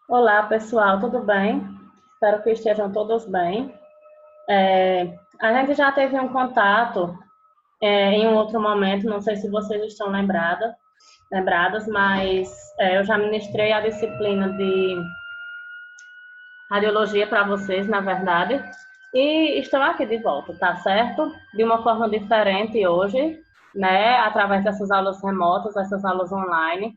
Olá, pessoal, tudo bem? Espero que estejam todos bem. A gente já teve um contato em um outro momento, não sei se vocês estão lembradas, mas eu já ministrei a disciplina de radiologia para vocês, na verdade, e estou aqui de volta, tá certo? De uma forma diferente hoje, né? Através dessas aulas remotas, essas aulas online.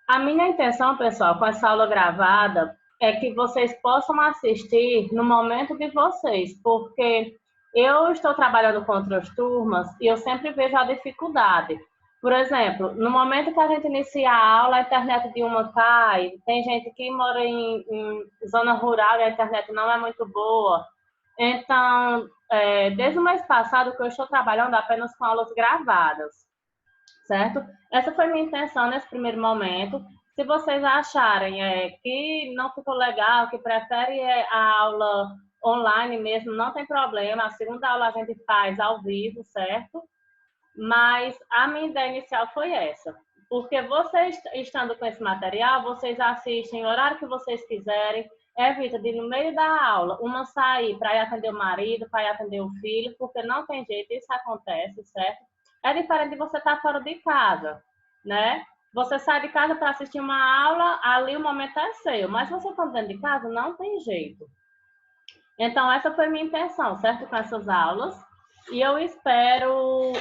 A minha intenção, pessoal, com essa aula gravada é que vocês possam assistir no momento de vocês, porque eu estou trabalhando com outras turmas e eu sempre vejo a dificuldade. Por exemplo, no momento que a gente inicia a aula, a internet de uma cai, tem gente que mora em zona rural e a internet não é muito boa. Então, desde o mês passado que eu estou trabalhando apenas com aulas gravadas, certo? Essa foi minha intenção nesse primeiro momento. Se vocês acharem que não ficou legal, que preferem a aula online mesmo, não tem problema. A segunda aula a gente faz ao vivo, certo? Mas a minha ideia inicial foi essa. Porque vocês, estando com esse material, vocês assistem o horário que vocês quiserem, evita de, no meio da aula, uma sair para ir atender o marido, para ir atender o filho, porque não tem jeito, isso acontece, certo? É diferente de você estar fora de casa, né? Você sai de casa para assistir uma aula, ali o momento é seu, mas se você está dentro de casa, não tem jeito. Então, essa foi a minha intenção, certo? Com essas aulas. E eu espero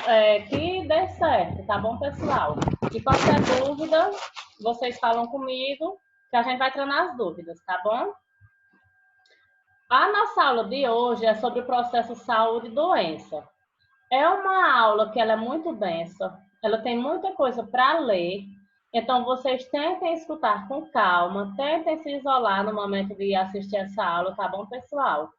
que dê certo, tá bom, pessoal? E qualquer dúvida, vocês falam comigo, que a gente vai tirando as dúvidas, tá bom? A nossa aula de hoje é sobre o processo saúde e doença. É uma aula que ela é muito densa, ela tem muita coisa para ler, então vocês tentem escutar com calma, tentem se isolar no momento de assistir essa aula, tá bom, pessoal?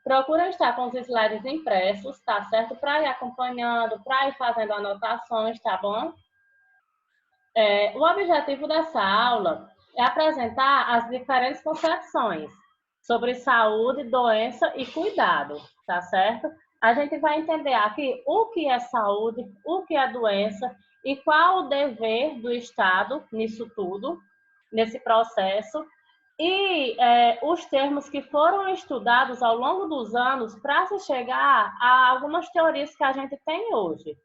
Procura estar com os slides impressos, tá certo? Para ir acompanhando, para ir fazendo anotações, tá bom? O objetivo dessa aula é apresentar as diferentes concepções sobre saúde, doença e cuidado, tá certo? A gente vai entender aqui o que é saúde, o que é doença e qual o dever do Estado nisso tudo, nesse processo, e os termos que foram estudados ao longo dos anos para se chegar a algumas teorias que a gente tem hoje,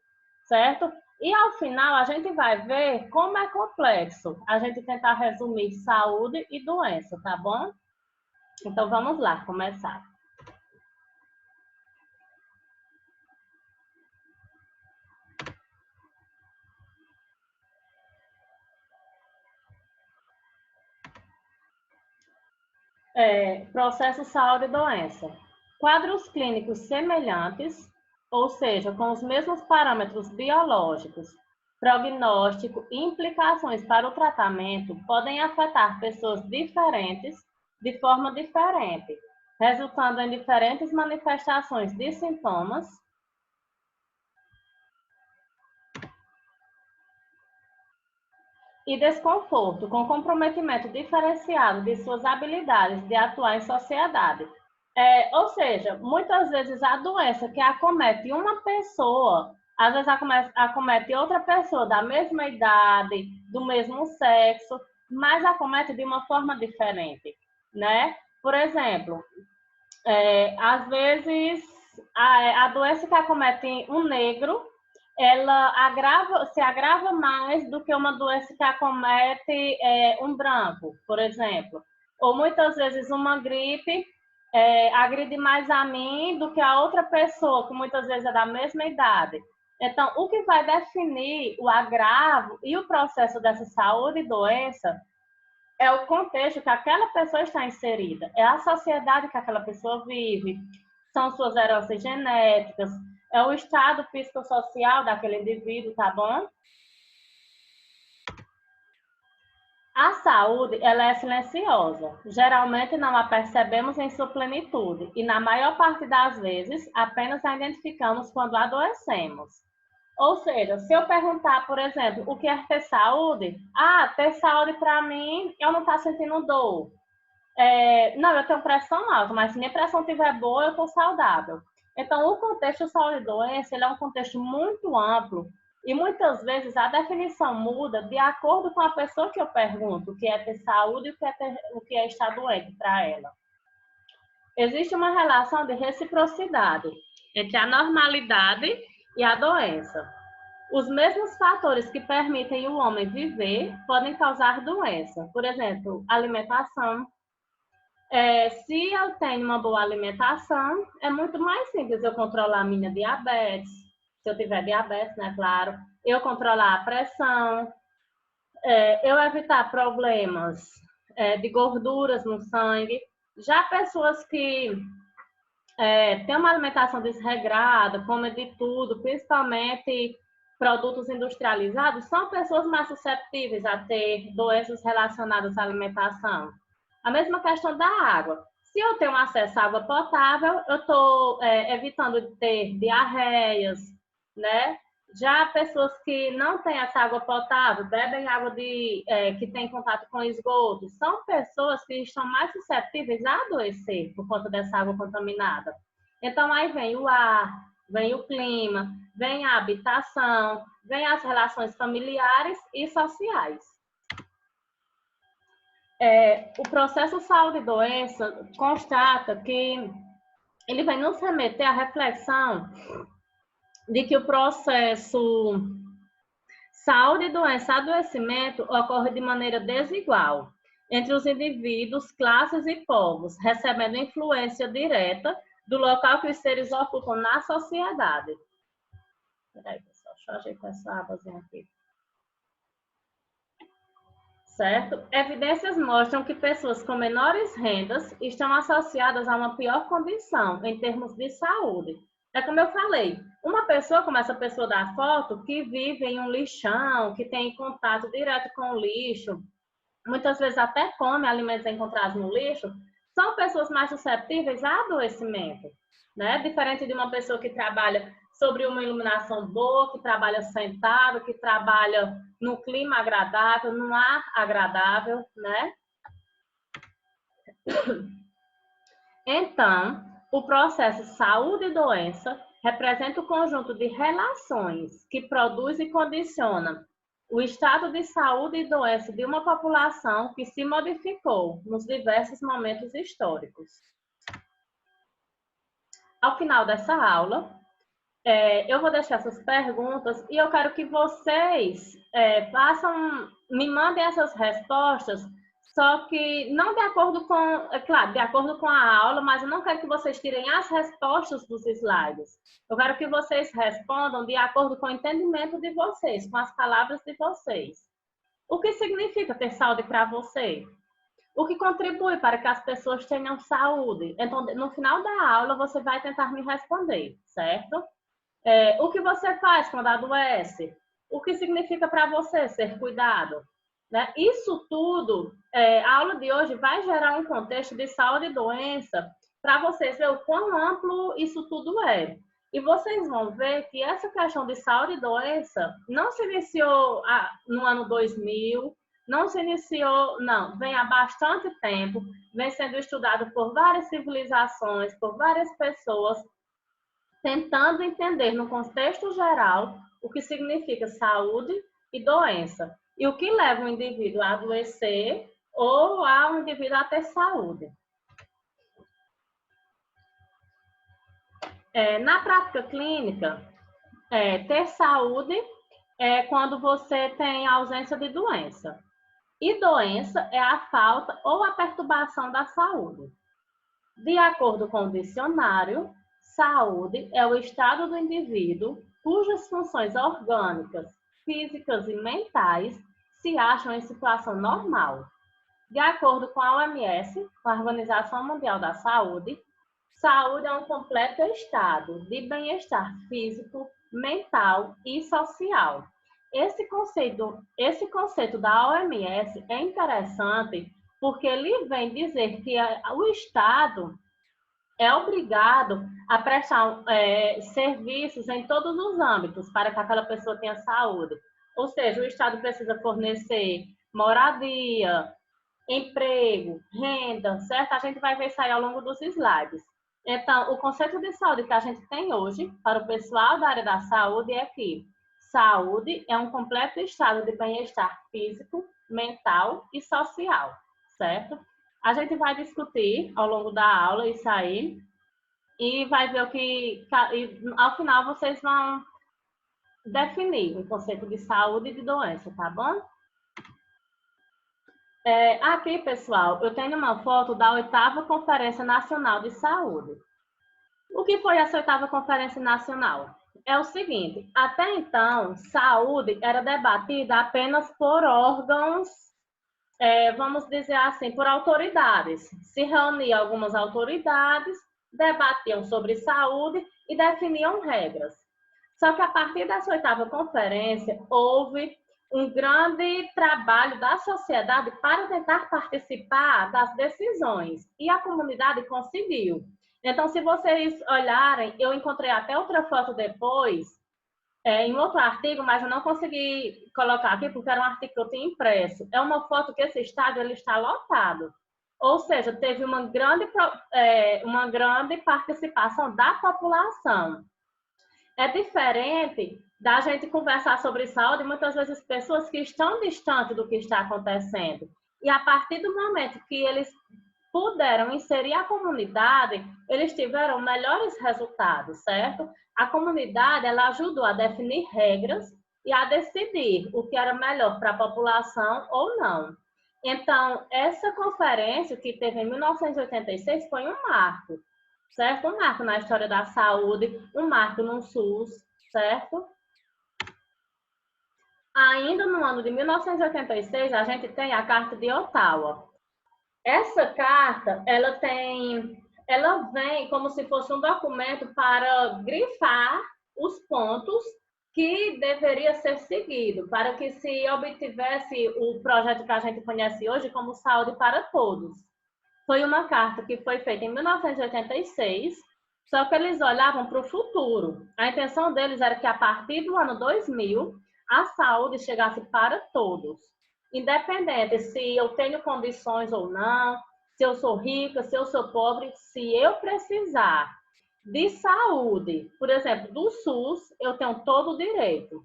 certo? E ao final a gente vai ver como é complexo a gente tentar resumir saúde e doença, tá bom? Então vamos lá, começar. Processo saúde e doença. Quadros clínicos semelhantes, ou seja, com os mesmos parâmetros biológicos, prognóstico e implicações para o tratamento podem afetar pessoas diferentes de forma diferente, resultando em diferentes manifestações de sintomas e desconforto, com comprometimento diferenciado de suas habilidades de atuar em sociedade. Ou seja, muitas vezes a doença que acomete uma pessoa, às vezes acomete outra pessoa da mesma idade, do mesmo sexo, mas acomete de uma forma diferente, né? Por exemplo, às vezes a doença que acomete um negro, ela se agrava mais do que uma doença que acomete um branco, por exemplo. Ou muitas vezes uma gripe agride mais a mim do que a outra pessoa, que muitas vezes é da mesma idade. Então, o que vai definir o agravo e o processo dessa saúde e doença é o contexto que aquela pessoa está inserida, é a sociedade que aquela pessoa vive, são suas heranças genéticas, é o estado psicossocial daquele indivíduo, tá bom? A saúde, ela é silenciosa. Geralmente não a percebemos em sua plenitude e, na maior parte das vezes, apenas a identificamos quando adoecemos. Ou seja, se eu perguntar, por exemplo, o que é ter saúde? Ter saúde para mim, eu não estou sentindo dor. Não, eu tenho pressão alta, mas se minha pressão estiver boa, eu estou saudável. Então, o contexto saúde e doença, ele é um contexto muito amplo e muitas vezes a definição muda de acordo com a pessoa que eu pergunto o que é ter saúde e o que é estar doente para ela. Existe uma relação de reciprocidade entre a normalidade e a doença. Os mesmos fatores que permitem o homem viver podem causar doença. Por exemplo, alimentação. Se eu tenho uma boa alimentação, é muito mais simples eu controlar a minha diabetes. Se eu tiver diabetes, né, claro. Eu controlar a pressão. Eu evitar problemas de gorduras no sangue. Já pessoas que têm uma alimentação desregrada, comem de tudo, principalmente produtos industrializados, são pessoas mais susceptíveis a ter doenças relacionadas à alimentação. A mesma questão da água. Se eu tenho acesso à água potável, eu estou evitando de ter diarreias, né? Já pessoas que não têm essa água potável, bebem água que tem contato com esgoto, são pessoas que estão mais suscetíveis a adoecer por conta dessa água contaminada. Então, aí vem o ar, vem o clima, vem a habitação, vem as relações familiares e sociais. O processo saúde e doença constata que ele vai nos remeter à reflexão de que o processo saúde, doença, adoecimento ocorre de maneira desigual entre os indivíduos, classes e povos, recebendo influência direta do local que os seres ocupam na sociedade. Peraí, pessoal, deixa eu ajeitar essa abazinha aqui. Certo? Evidências mostram que pessoas com menores rendas estão associadas a uma pior condição em termos de saúde. É como eu falei, uma pessoa como essa pessoa da foto, que vive em um lixão, que tem contato direto com o lixo, muitas vezes até come alimentos encontrados no lixo, são pessoas mais suscetíveis a adoecimento, né? Diferente de uma pessoa que trabalha sobre uma iluminação boa, que trabalha sentado, que trabalha no clima agradável, no ar agradável, né? Então, o processo saúde e doença representa o conjunto de relações que produz e condiciona o estado de saúde e doença de uma população que se modificou nos diversos momentos históricos. Ao final dessa aula, eu vou deixar essas perguntas e eu quero que vocês me mandem essas respostas, só que não de acordo com, claro, de acordo com a aula, mas eu não quero que vocês tirem as respostas dos slides. Eu quero que vocês respondam de acordo com o entendimento de vocês, com as palavras de vocês. O que significa ter saúde para você? O que contribui para que as pessoas tenham saúde? Então, no final da aula, você vai tentar me responder, certo? O que você faz quando adoece? O que significa para você ser cuidado? Né? Isso tudo, a aula de hoje vai gerar um contexto de saúde e doença para vocês verem o quão amplo isso tudo é. E vocês vão ver que essa questão de saúde e doença não se iniciou no ano 2000, não se iniciou, não, vem há bastante tempo, vem sendo estudado por várias civilizações, por várias pessoas, tentando entender no contexto geral o que significa saúde e doença e o que leva o indivíduo a adoecer ou ao indivíduo a ter saúde. Na prática clínica, ter saúde é quando você tem ausência de doença. E doença é a falta ou a perturbação da saúde. De acordo com o dicionário, saúde é o estado do indivíduo cujas funções orgânicas, físicas e mentais se acham em situação normal. De acordo com a OMS, a Organização Mundial da Saúde, saúde é um completo estado de bem-estar físico, mental e social. Esse conceito da OMS é interessante porque ele vem dizer que o Estado é obrigado a prestar serviços em todos os âmbitos para que aquela pessoa tenha saúde. Ou seja, o Estado precisa fornecer moradia, emprego, renda, certo? A gente vai ver isso aí ao longo dos slides. Então, o conceito de saúde que a gente tem hoje para o pessoal da área da saúde é que saúde é um completo estado de bem-estar físico, mental e social, certo? A gente vai discutir ao longo da aula isso aí e vai ver o que, e ao final vocês vão definir o conceito de saúde e de doença, tá bom? Aqui, pessoal, eu tenho uma foto da 8ª Conferência Nacional de Saúde. O que foi essa 8ª Conferência Nacional? É o seguinte, até então, saúde era debatida apenas por órgãos, vamos dizer assim, por autoridades. Se reuniam algumas autoridades, debatiam sobre saúde e definiam regras. Só que a partir dessa 8ª conferência, houve um grande trabalho da sociedade para tentar participar das decisões, e a comunidade conseguiu. Então, se vocês olharem, eu encontrei até outra foto depois, em outro artigo, mas eu não consegui colocar aqui, porque era um artigo que eu tinha impresso. É uma foto que esse estádio ele está lotado. Ou seja, teve uma grande participação da população. É diferente da gente conversar sobre saúde, muitas vezes pessoas que estão distantes do que está acontecendo. E a partir do momento que eles puderam inserir a comunidade, eles tiveram melhores resultados, certo? A comunidade, ela ajudou a definir regras e a decidir o que era melhor para a população ou não. Então, essa conferência que teve em 1986 foi um marco, certo? Um marco na história da saúde, um marco no SUS, certo? Ainda no ano de 1986, a gente tem a Carta de Ottawa. Essa carta, ela vem como se fosse um documento para grifar os pontos que deveria ser seguido, para que se obtivesse o projeto que a gente conhece hoje como Saúde para Todos. Foi uma carta que foi feita em 1986, só que eles olhavam para o futuro. A intenção deles era que a partir do ano 2000, a saúde chegasse para todos. Independente se eu tenho condições ou não, se eu sou rica, se eu sou pobre, se eu precisar de saúde, por exemplo, do SUS, eu tenho todo o direito.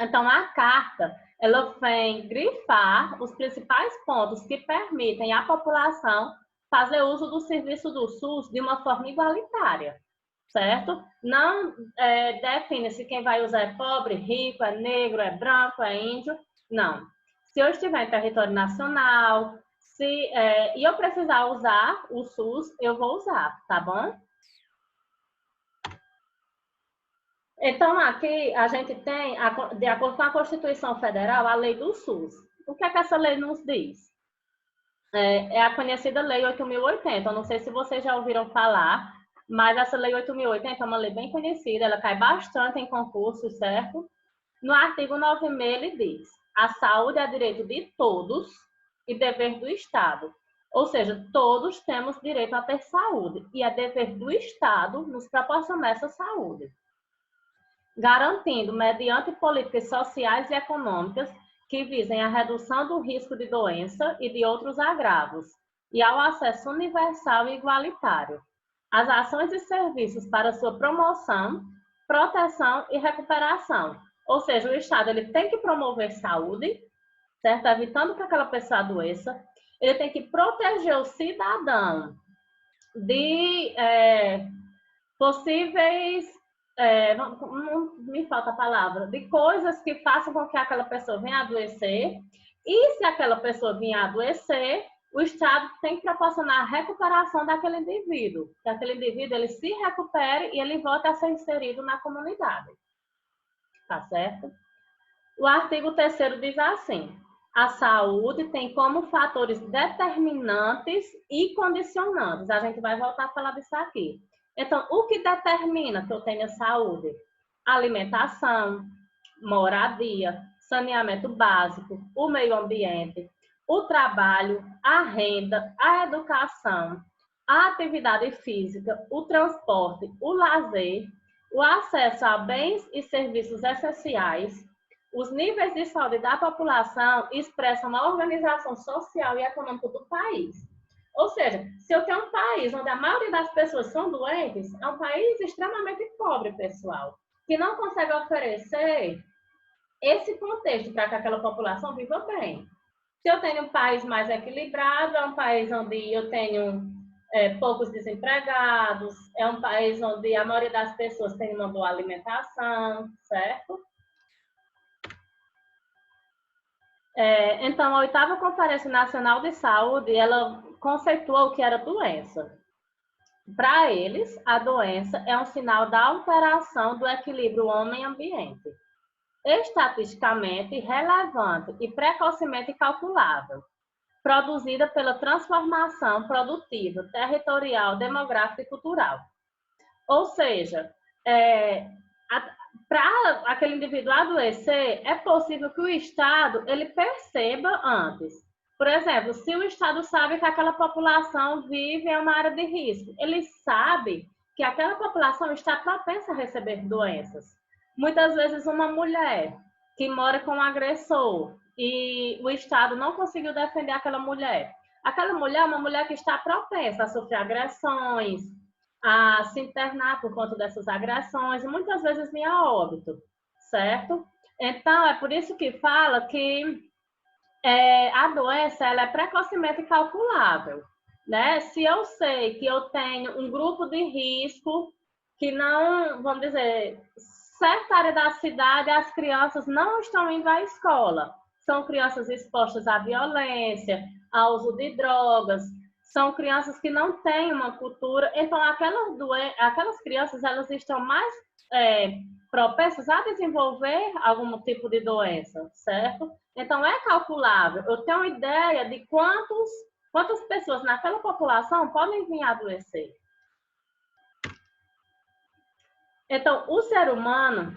Então, a carta, ela vem grifar os principais pontos que permitem à população fazer uso do serviço do SUS de uma forma igualitária, certo? Não define-se quem vai usar é pobre, rico, é negro, é branco, é índio, não. Se eu estiver em território nacional, e eu precisar usar o SUS, eu vou usar, tá bom? Então, aqui a gente tem, de acordo com a Constituição Federal, a lei do SUS. O que é que essa lei nos diz? É a conhecida Lei 8.080. Eu não sei se vocês já ouviram falar, mas essa Lei 8.080 é uma lei bem conhecida, ela cai bastante em concursos, certo? No artigo 9.6 ele diz: a saúde é direito de todos e dever do Estado. Ou seja, todos temos direito a ter saúde e é dever do Estado nos proporcionar essa saúde, garantindo, mediante políticas sociais e econômicas que visem a redução do risco de doença e de outros agravos, e ao acesso universal e igualitário, as ações e serviços para sua promoção, proteção e recuperação. Ou seja, o Estado ele tem que promover saúde, certo? Evitando que aquela pessoa adoeça, ele tem que proteger o cidadão de possíveis, não me falta a palavra, de coisas que façam com que aquela pessoa venha a adoecer, e se aquela pessoa vir a adoecer, o Estado tem que proporcionar a recuperação daquele indivíduo, que aquele indivíduo ele se recupere e ele volte a ser inserido na comunidade. Tá certo? O artigo 3º diz assim: a saúde tem como fatores determinantes e condicionantes. A gente vai voltar a falar disso aqui. Então, o que determina que eu tenha saúde? Alimentação, moradia, saneamento básico, o meio ambiente, o trabalho, a renda, a educação, a atividade física, o transporte, o lazer, o acesso a bens e serviços essenciais. Os níveis de saúde da população expressam a organização social e econômica do país. Ou seja, se eu tenho um país onde a maioria das pessoas são doentes, é um país extremamente pobre, pessoal, que não consegue oferecer esse contexto para que aquela população viva bem. Se eu tenho um país mais equilibrado, é um país onde eu tenho poucos desempregados, é um país onde a maioria das pessoas tem uma boa alimentação, certo? Então, a 8ª Conferência Nacional de Saúde, ela conceituou o que era doença. Para eles, a doença é um sinal da alteração do equilíbrio homem-ambiente, estatisticamente relevante e precocemente calculável, produzida pela transformação produtiva, territorial, demográfica e cultural. Ou seja, para aquele indivíduo adoecer, é possível que o Estado ele perceba antes. Por exemplo, se o Estado sabe que aquela população vive em uma área de risco, ele sabe que aquela população está propensa a receber doenças. Muitas vezes uma mulher que mora com um agressor e o Estado não conseguiu defender aquela mulher é uma mulher que está propensa a sofrer agressões, a se internar por conta dessas agressões e muitas vezes vir a óbito, certo? Então, é por isso que fala que a doença ela é precocemente calculável, né? Se eu sei que eu tenho um grupo de risco que não, vamos dizer, certa área da cidade as crianças não estão indo à escola, são crianças expostas à violência, ao uso de drogas, são crianças que não têm uma cultura, então aquelas crianças elas estão mais propensas a desenvolver algum tipo de doença, certo? Então é calculável, eu tenho uma ideia de quantas pessoas naquela população podem vir a adoecer. Então, o ser humano,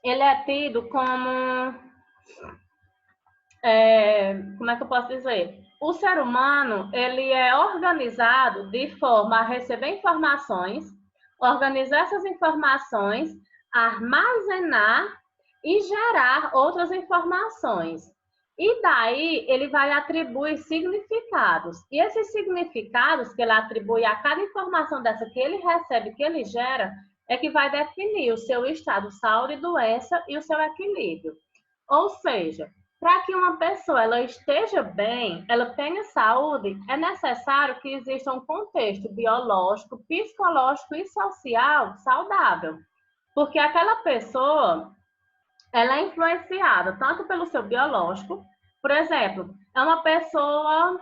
ele é tido como... como é que eu posso dizer? O ser humano, ele é organizado de forma a receber informações, organizar essas informações, armazenar e gerar outras informações. E daí ele vai atribuir significados. E esses significados que ele atribui a cada informação dessa que ele recebe, que ele gera, é que vai definir o seu estado, saúde, doença e o seu equilíbrio. Ou seja, para que uma pessoa ela esteja bem, ela tenha saúde, é necessário que exista um contexto biológico, psicológico e social saudável. Porque aquela pessoa, ela é influenciada tanto pelo seu biológico, por exemplo, é uma pessoa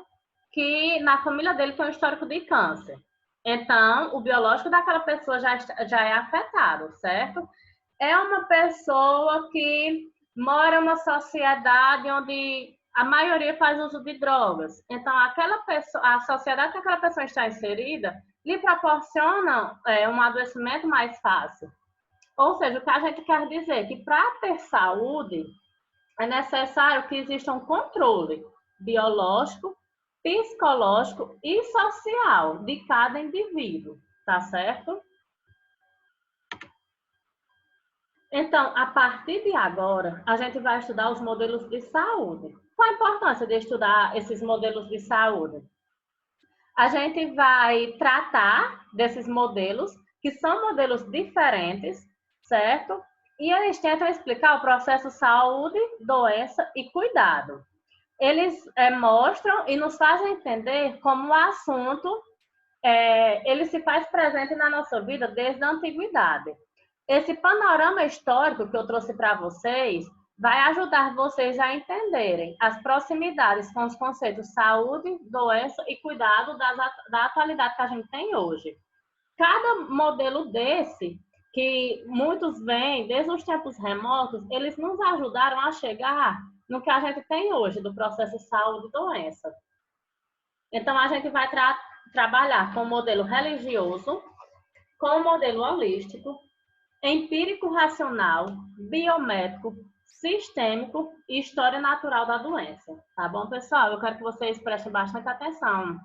que na família dele tem um histórico de câncer. Então, o biológico daquela pessoa já é afetado, certo? É uma pessoa que mora em uma sociedade onde a maioria faz uso de drogas. Então, a sociedade que aquela pessoa está inserida lhe proporciona um adoecimento mais fácil. Ou seja, o que a gente quer dizer é que para ter saúde é necessário que exista um controle biológico, psicológico e social de cada indivíduo, tá certo? Então, a partir de agora, a gente vai estudar os modelos de saúde. Qual a importância de estudar esses modelos de saúde? A gente vai tratar desses modelos, que são modelos diferentes, certo? E eles tentam explicar o processo saúde, doença e cuidado. Eles mostram e nos fazem entender como o assunto ele se faz presente na nossa vida desde a antiguidade. Esse panorama histórico que eu trouxe para vocês vai ajudar vocês a entenderem as proximidades com os conceitos saúde, doença e cuidado da atualidade que a gente tem hoje. Cada modelo desse, que muitos vêm desde os tempos remotos, eles nos ajudaram a chegar no que a gente tem hoje, do processo saúde e doença. Então, a gente vai trabalhar com o modelo religioso, com o modelo holístico, empírico racional, biométrico, sistêmico e história natural da doença. Tá bom, pessoal? Eu quero que vocês prestem bastante atenção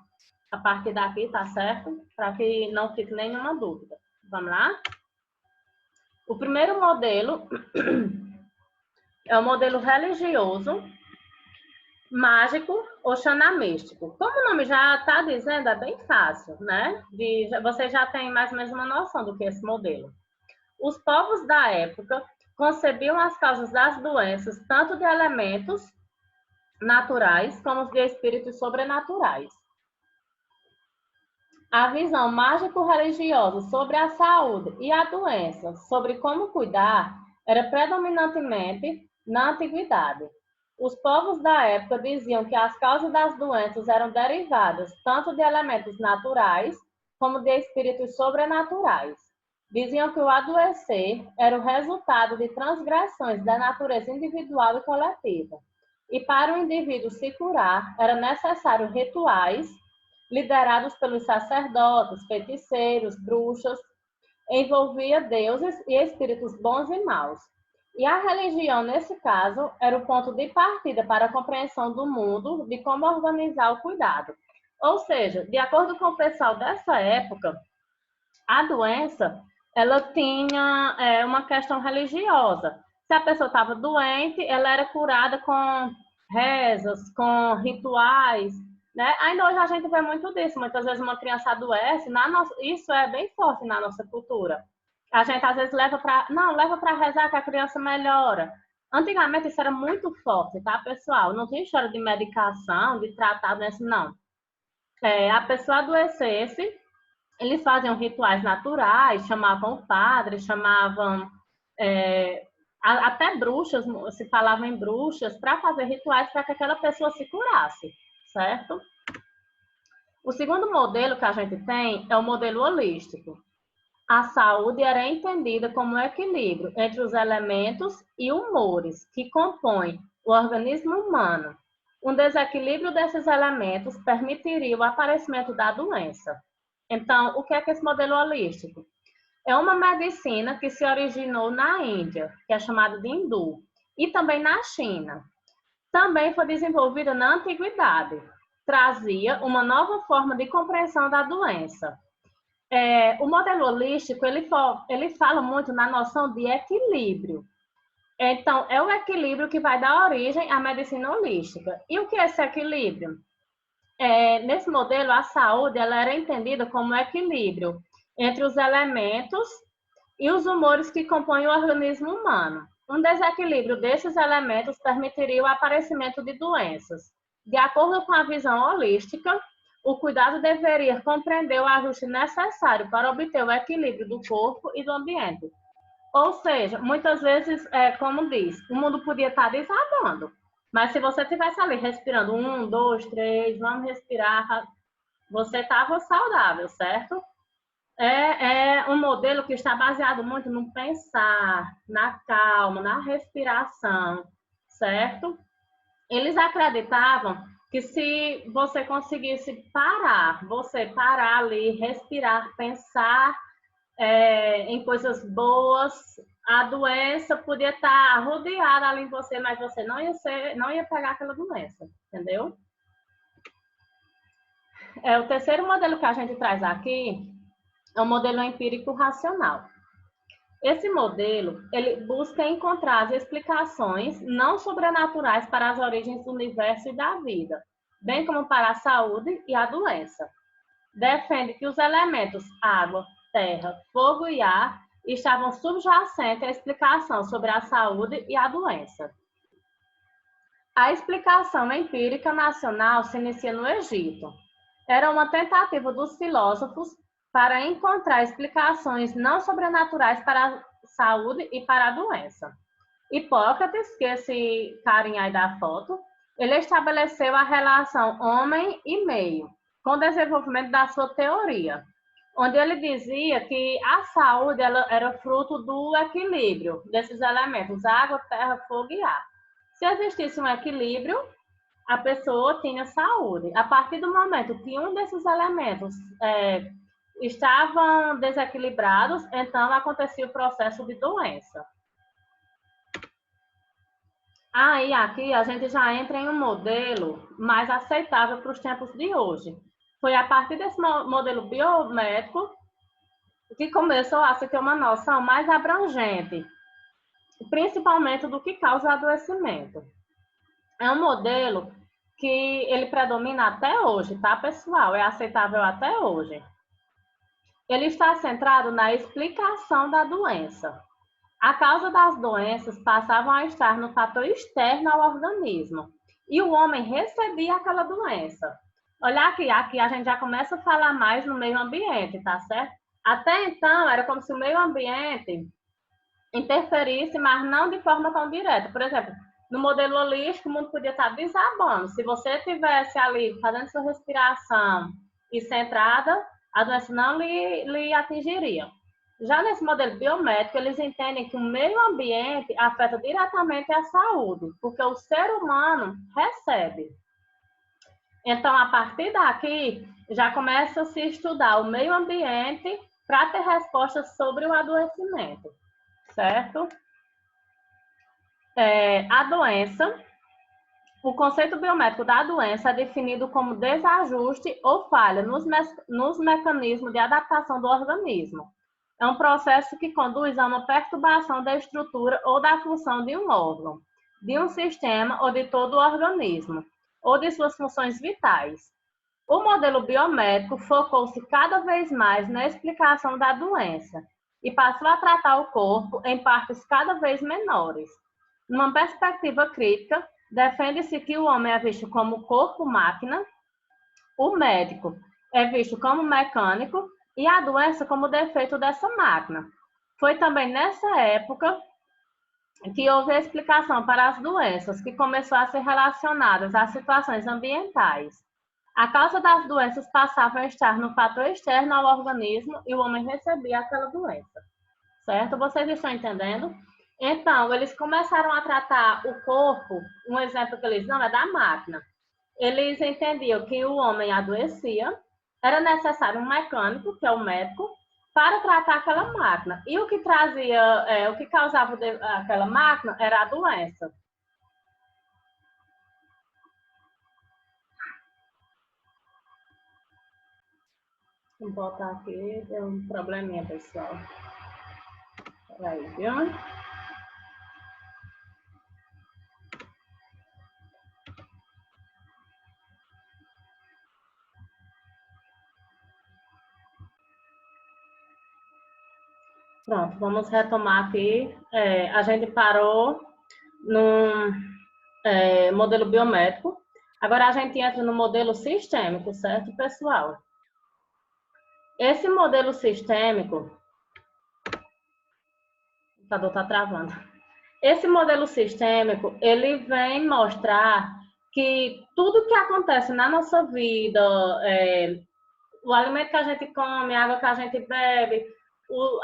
a partir daqui, tá certo? Para que não fique nenhuma dúvida. Vamos lá? O primeiro modelo é o modelo religioso. mágico ou xanamístico. Como o nome já está dizendo, é bem fácil, né? Você já tem mais ou menos uma noção do que é esse modelo. Os povos da época concebiam as causas das doenças tanto de elementos naturais como de espíritos sobrenaturais. A visão mágico-religiosa sobre a saúde e a doença, sobre como cuidar, era predominantemente na antiguidade. Os povos da época diziam que as causas das doenças eram derivadas tanto de elementos naturais como de espíritos sobrenaturais. Diziam que o adoecer era o resultado de transgressões da natureza individual e coletiva. E para o indivíduo se curar, era necessário rituais liderados pelos sacerdotes, feiticeiros, bruxas, envolvia deuses e espíritos bons e maus. E a religião, nesse caso, era o ponto de partida para a compreensão do mundo, de como organizar o cuidado. Ou seja, de acordo com o pessoal dessa época, a doença, ela tinha uma questão religiosa. Se a pessoa estava doente, ela era curada com rezas, com rituais, né? Ainda hoje a gente vê muito disso. Muitas vezes uma criança adoece, isso é bem forte na nossa cultura. A gente às vezes leva para rezar que a criança melhora. Antigamente isso era muito forte, tá, pessoal? Não tinha história de medicação, de tratar doença, não. A pessoa adoecesse, eles faziam rituais naturais, chamavam o padre, chamavam até bruxas, se falava em bruxas, para fazer rituais para que aquela pessoa se curasse, certo? O segundo modelo que a gente tem é o modelo holístico. A saúde era entendida como o equilíbrio entre os elementos e humores que compõem o organismo humano. Um desequilíbrio desses elementos permitiria o aparecimento da doença. Então, o que é esse modelo holístico? É uma medicina que se originou na Índia, que é chamada de hindu, e também na China. Também foi desenvolvida na antiguidade. Trazia uma nova forma de compreensão da doença. O modelo holístico, ele fala muito na noção de equilíbrio. Então, é o equilíbrio que vai dar origem à medicina holística. E o que é esse equilíbrio? Nesse modelo, a saúde ela era entendida como equilíbrio entre os elementos e os humores que compõem o organismo humano. Um desequilíbrio desses elementos permitiria o aparecimento de doenças. De acordo com a visão holística, o cuidado deveria compreender o ajuste necessário para obter o equilíbrio do corpo e do ambiente. Ou seja, muitas vezes, como diz, o mundo podia estar desabando, mas se você estivesse ali respirando 1, 2, 3, vamos respirar, você estava saudável, certo? É um modelo que está baseado muito no pensar, na calma, na respiração, certo? Eles acreditavam que se você conseguisse você parar ali, respirar, pensar em coisas boas, a doença podia estar rodeada ali em você, mas você não ia pegar aquela doença, entendeu? O terceiro modelo que a gente traz aqui é o modelo empírico racional. Esse modelo, ele busca encontrar as explicações não sobrenaturais para as origens do universo e da vida, bem como para a saúde e a doença. Defende que os elementos água, terra, fogo e ar estavam subjacentes à explicação sobre a saúde e a doença. A explicação empírica nacional se inicia no Egito. Era uma tentativa dos filósofos para encontrar explicações não sobrenaturais para a saúde e para a doença. Hipócrates, que é esse carinha aí da foto, ele estabeleceu a relação homem e meio, com o desenvolvimento da sua teoria, onde ele dizia que a saúde ela era fruto do equilíbrio desses elementos, água, terra, fogo e ar. Se existisse um equilíbrio, a pessoa tinha saúde. A partir do momento que um desses elementos estavam desequilibrados, então acontecia o processo de doença. Aí aqui a gente já entra em um modelo mais aceitável para os tempos de hoje. Foi a partir desse modelo biomédico que começou a se ter uma noção mais abrangente, principalmente do que causa adoecimento. É um modelo que ele predomina até hoje, tá, pessoal? É aceitável até hoje. Ele está centrado na explicação da doença. A causa das doenças passavam a estar no fator externo ao organismo, e o homem recebia aquela doença. Olha aqui a gente já começa a falar mais no meio ambiente, tá certo? Até então, era como se o meio ambiente interferisse, mas não de forma tão direta. Por exemplo, no modelo holístico, o mundo podia estar desabando. Se você estivesse ali fazendo sua respiração e centrada, a doença não lhe atingiria. Já nesse modelo biomédico, eles entendem que o meio ambiente afeta diretamente a saúde, porque o ser humano recebe. Então, a partir daqui, já começa a se estudar o meio ambiente para ter respostas sobre o adoecimento, certo? A doença, o conceito biomédico da doença é definido como desajuste ou falha nos mecanismos de adaptação do organismo. É um processo que conduz a uma perturbação da estrutura ou da função de um órgão, de um sistema ou de todo o organismo, ou de suas funções vitais. O modelo biomédico focou-se cada vez mais na explicação da doença e passou a tratar o corpo em partes cada vez menores. Numa perspectiva crítica, defende-se que o homem é visto como corpo-máquina, o médico é visto como mecânico e a doença como defeito dessa máquina. Foi também nessa época que houve a explicação para as doenças, que começou a ser relacionadas a situações ambientais. A causa das doenças passava a estar no fator externo ao organismo e o homem recebia aquela doença. Certo? Vocês estão entendendo? Então, eles começaram a tratar o corpo, um exemplo que eles dão é da máquina. Eles entendiam que o homem adoecia, era necessário um mecânico, que é o médico, para tratar aquela máquina. E o que trazia, o que causava aquela máquina era a doença. Vou botar aqui, deu um probleminha, pessoal. Peraí, viu? Pronto, vamos retomar aqui. A gente parou no modelo biométrico. Agora a gente entra no modelo sistêmico, certo, pessoal? Esse modelo sistêmico... O computador está travando. Esse modelo sistêmico, ele vem mostrar que tudo que acontece na nossa vida, o alimento que a gente come, a água que a gente bebe,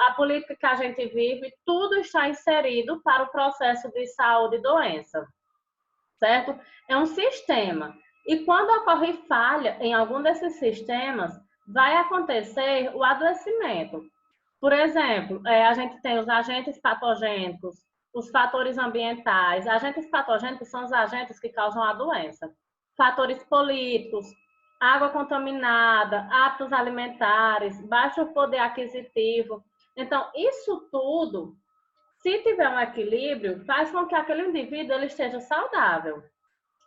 a política que a gente vive, tudo está inserido para o processo de saúde e doença, certo? É um sistema. E quando ocorre falha em algum desses sistemas, vai acontecer o adoecimento. Por exemplo, a gente tem os agentes patogênicos, os fatores ambientais. Agentes patogênicos são os agentes que causam a doença. Fatores políticos, água contaminada, hábitos alimentares, baixo poder aquisitivo. Então, isso tudo, se tiver um equilíbrio, faz com que aquele indivíduo ele esteja saudável.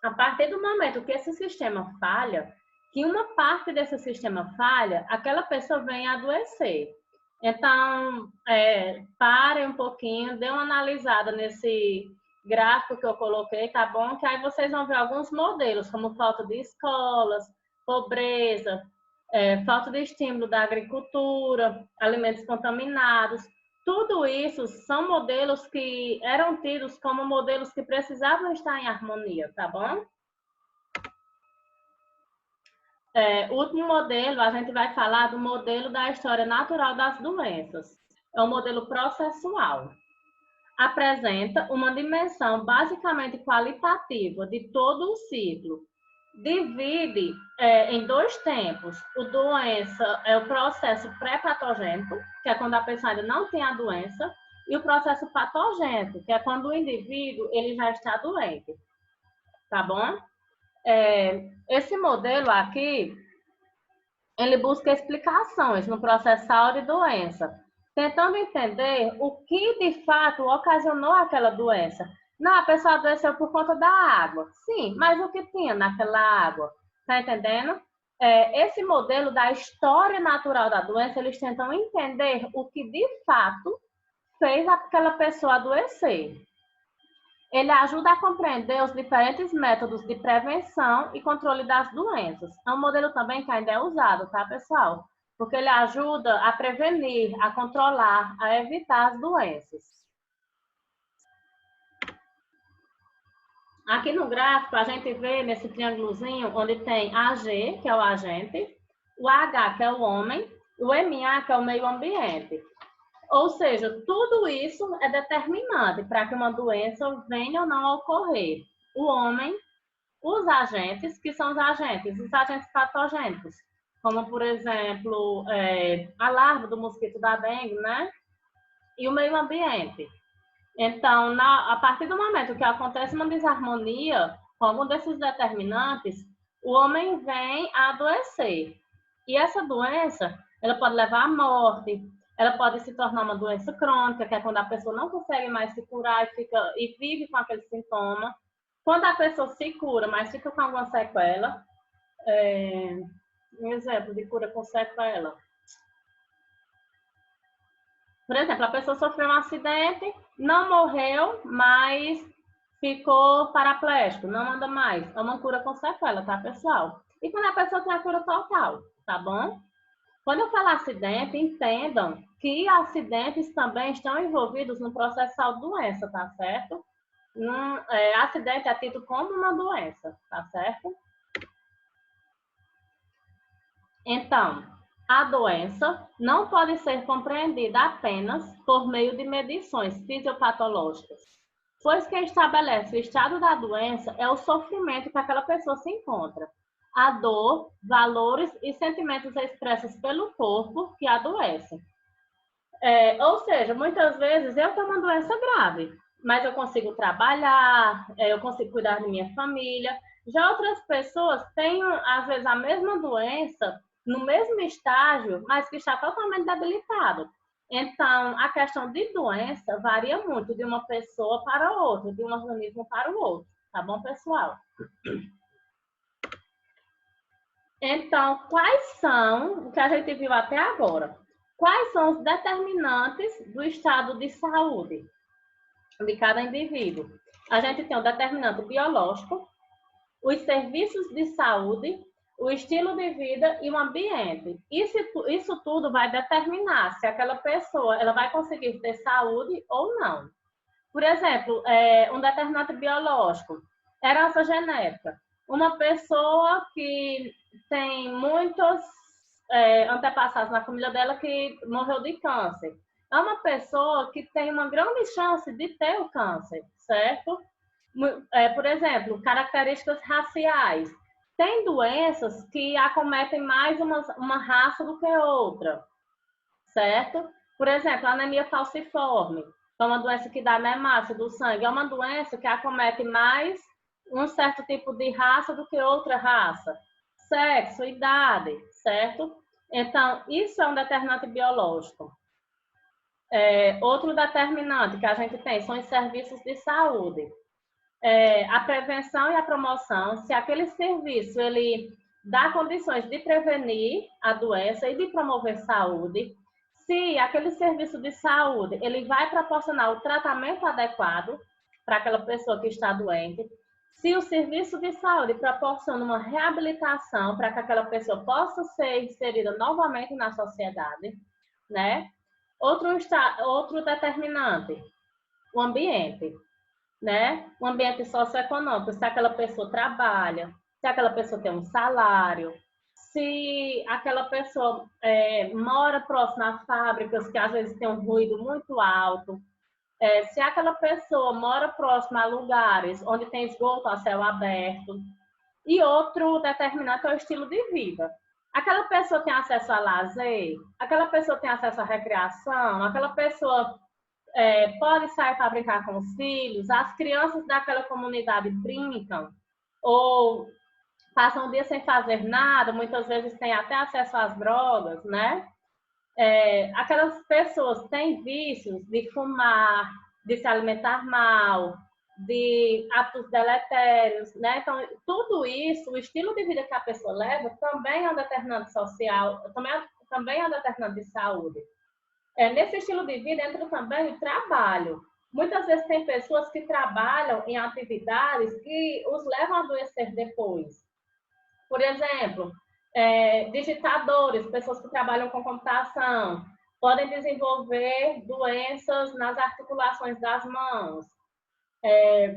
A partir do momento que esse sistema falha, que uma parte desse sistema falha, aquela pessoa vem a adoecer. Então, parem um pouquinho, dê uma analisada nesse gráfico que eu coloquei, tá bom? Que aí vocês vão ver alguns modelos, como falta de escolas, pobreza, falta de estímulo da agricultura, alimentos contaminados. Tudo isso são modelos que eram tidos como modelos que precisavam estar em harmonia, tá bom? O último modelo, a gente vai falar do modelo da história natural das doenças. É um modelo processual. Apresenta uma dimensão basicamente qualitativa de todo o ciclo. Divide em dois tempos. O doença é o processo pré-patogênico, que é quando a pessoa ainda não tem a doença, e o processo patogênico, que é quando o indivíduo ele já está doente. Tá bom? Esse modelo aqui, ele busca explicações no processo de saúde e doença, tentando entender o que de fato ocasionou aquela doença. Não, a pessoa adoeceu por conta da água. Sim, mas o que tinha naquela água? Tá entendendo? Esse modelo da história natural da doença, eles tentam entender o que de fato fez aquela pessoa adoecer. Ele ajuda a compreender os diferentes métodos de prevenção e controle das doenças. É um modelo também que ainda é usado, tá, pessoal? Porque ele ajuda a prevenir, a controlar, a evitar as doenças. Aqui no gráfico, a gente vê nesse triângulozinho onde tem AG, que é o agente, o H, que é o homem, o MA, que é o meio ambiente. Ou seja, tudo isso é determinante para que uma doença venha ou não a ocorrer. O homem, os agentes, que são os agentes patogênicos, como, por exemplo, a larva do mosquito da dengue, né? E o meio ambiente. Então, a partir do momento que acontece uma desarmonia com algum desses determinantes, o homem vem a adoecer. E essa doença, ela pode levar à morte, ela pode se tornar uma doença crônica, que é quando a pessoa não consegue mais se curar e vive com aquele sintoma. Quando a pessoa se cura, mas fica com alguma sequela, um exemplo de cura com sequela. Por exemplo, a pessoa sofreu um acidente, não morreu, mas ficou paraplégico, não anda mais. É uma cura com sequela, tá, pessoal? E quando a pessoa tem a cura total, tá bom? Quando eu falar acidente, entendam que acidentes também estão envolvidos no processo de saúde-doença, tá certo? Acidente é tido como uma doença, tá certo? Então, a doença não pode ser compreendida apenas por meio de medições fisiopatológicas, pois quem estabelece o estado da doença é o sofrimento que aquela pessoa se encontra, a dor, valores e sentimentos expressos pelo corpo que adoece. Ou seja, muitas vezes eu tenho uma doença grave, mas eu consigo trabalhar, eu consigo cuidar da minha família. Já outras pessoas têm, às vezes, a mesma doença, no mesmo estágio, mas que está totalmente debilitado. Então, a questão de doença varia muito de uma pessoa para outra, de um organismo para o outro. Tá bom, pessoal? Então, quais são, o que a gente viu até agora, quais são os determinantes do estado de saúde de cada indivíduo? A gente tem o determinante biológico, os serviços de saúde, o estilo de vida e o ambiente. Isso tudo vai determinar se aquela pessoa ela vai conseguir ter saúde ou não. Por exemplo, um determinante biológico, herança genética. Uma pessoa que tem muitos antepassados na família dela que morreu de câncer. É uma pessoa que tem uma grande chance de ter o câncer, certo? Por exemplo, características raciais. Tem doenças que acometem mais uma raça do que outra, certo? Por exemplo, a anemia falciforme, é uma doença que dá na hemácia do sangue, é uma doença que acomete mais um certo tipo de raça do que outra raça. Sexo, idade, certo? Então, isso é um determinante biológico. Outro determinante que a gente tem são os serviços de saúde. A prevenção e a promoção, se aquele serviço ele dá condições de prevenir a doença e de promover saúde, se aquele serviço de saúde ele vai proporcionar o tratamento adequado para aquela pessoa que está doente, se o serviço de saúde proporciona uma reabilitação para que aquela pessoa possa ser inserida novamente na sociedade, né? Outro determinante, o ambiente, né? O ambiente socioeconômico, se aquela pessoa trabalha, se aquela pessoa tem um salário, se aquela pessoa mora próximo a fábricas que às vezes tem um ruído muito alto, se aquela pessoa mora próximo a lugares onde tem esgoto a céu aberto. E outro determinante é o estilo de vida. Aquela pessoa tem acesso a lazer, aquela pessoa tem acesso à recreação, aquela pessoa pode sair para brincar com os filhos, as crianças daquela comunidade brincam, ou passam o dia sem fazer nada, muitas vezes têm até acesso às drogas, né? Aquelas pessoas têm vícios de fumar, de se alimentar mal, de hábitos deletérios, né? Então, tudo isso, o estilo de vida que a pessoa leva, também é um determinante social, também é um determinante de saúde. Nesse estilo de vida entra também o trabalho. Muitas vezes tem pessoas que trabalham em atividades que os levam a adoecer depois. Por exemplo, digitadores, pessoas que trabalham com computação, podem desenvolver doenças nas articulações das mãos.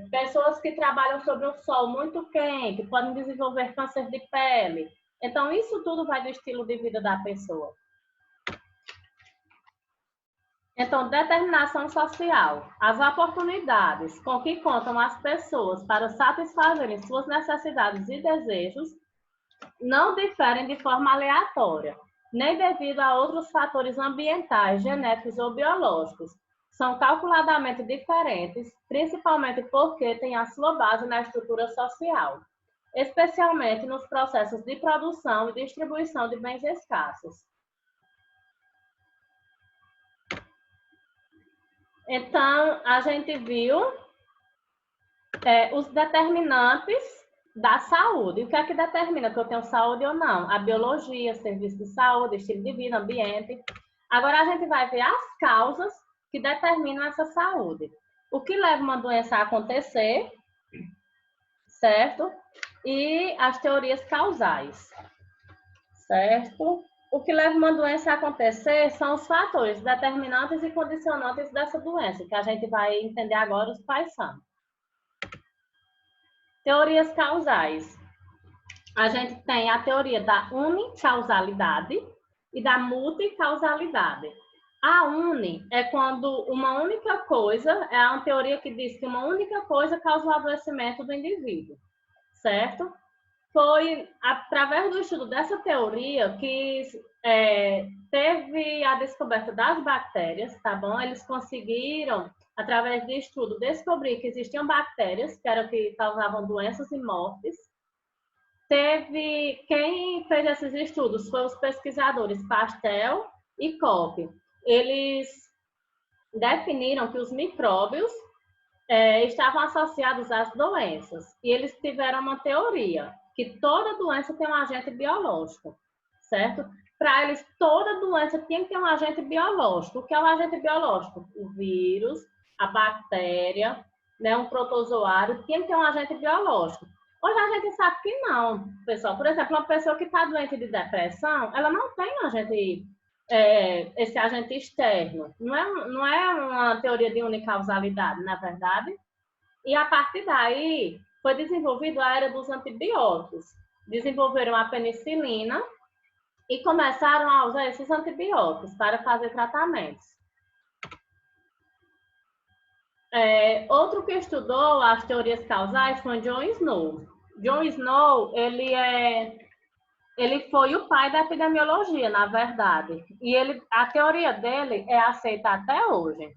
Pessoas que trabalham sob um sol muito quente podem desenvolver câncer de pele. Então, isso tudo vai do estilo de vida da pessoa. Então, determinação social. As oportunidades com que contam as pessoas para satisfazerem suas necessidades e desejos não diferem de forma aleatória, nem devido a outros fatores ambientais, genéticos ou biológicos. São calculadamente diferentes, principalmente porque têm a sua base na estrutura social, especialmente nos processos de produção e distribuição de bens escassos. Então, a gente viu os determinantes da saúde. O que é que determina que eu tenho saúde ou não? A biologia, serviço de saúde, estilo de vida, ambiente. Agora, a gente vai ver as causas que determinam essa saúde. O que leva uma doença a acontecer, certo? E as teorias causais, certo? O que leva uma doença a acontecer são os fatores determinantes e condicionantes dessa doença, que a gente vai entender agora os quais são. Teorias causais. A gente tem a teoria da unicausalidade e da multicausalidade. A uni é quando uma única coisa, é uma teoria que diz que uma única coisa causa o adoecimento do indivíduo, certo? Foi através do estudo dessa teoria que teve a descoberta das bactérias, tá bom? Eles conseguiram, através de estudo, descobrir que existiam bactérias que eram que causavam doenças e mortes. Quem fez esses estudos foi os pesquisadores Pastel e Koch. Eles definiram que os micróbios estavam associados às doenças. E eles tiveram uma teoria, que toda doença tem um agente biológico, certo? Para eles, toda doença tem que ter um agente biológico. O que é um agente biológico? O vírus, a bactéria, né, um protozoário, tem que ter um agente biológico. Hoje a gente sabe que não, pessoal. Por exemplo, uma pessoa que está doente de depressão, ela não tem um agente, esse agente externo. Não é uma teoria de unicausalidade, na verdade. E a partir daí, foi desenvolvida a era dos antibióticos. Desenvolveram a penicilina e começaram a usar esses antibióticos para fazer tratamentos. Outro que estudou as teorias causais foi John Snow. John Snow, ele foi o pai da epidemiologia, na verdade. E a teoria dele é aceita até hoje.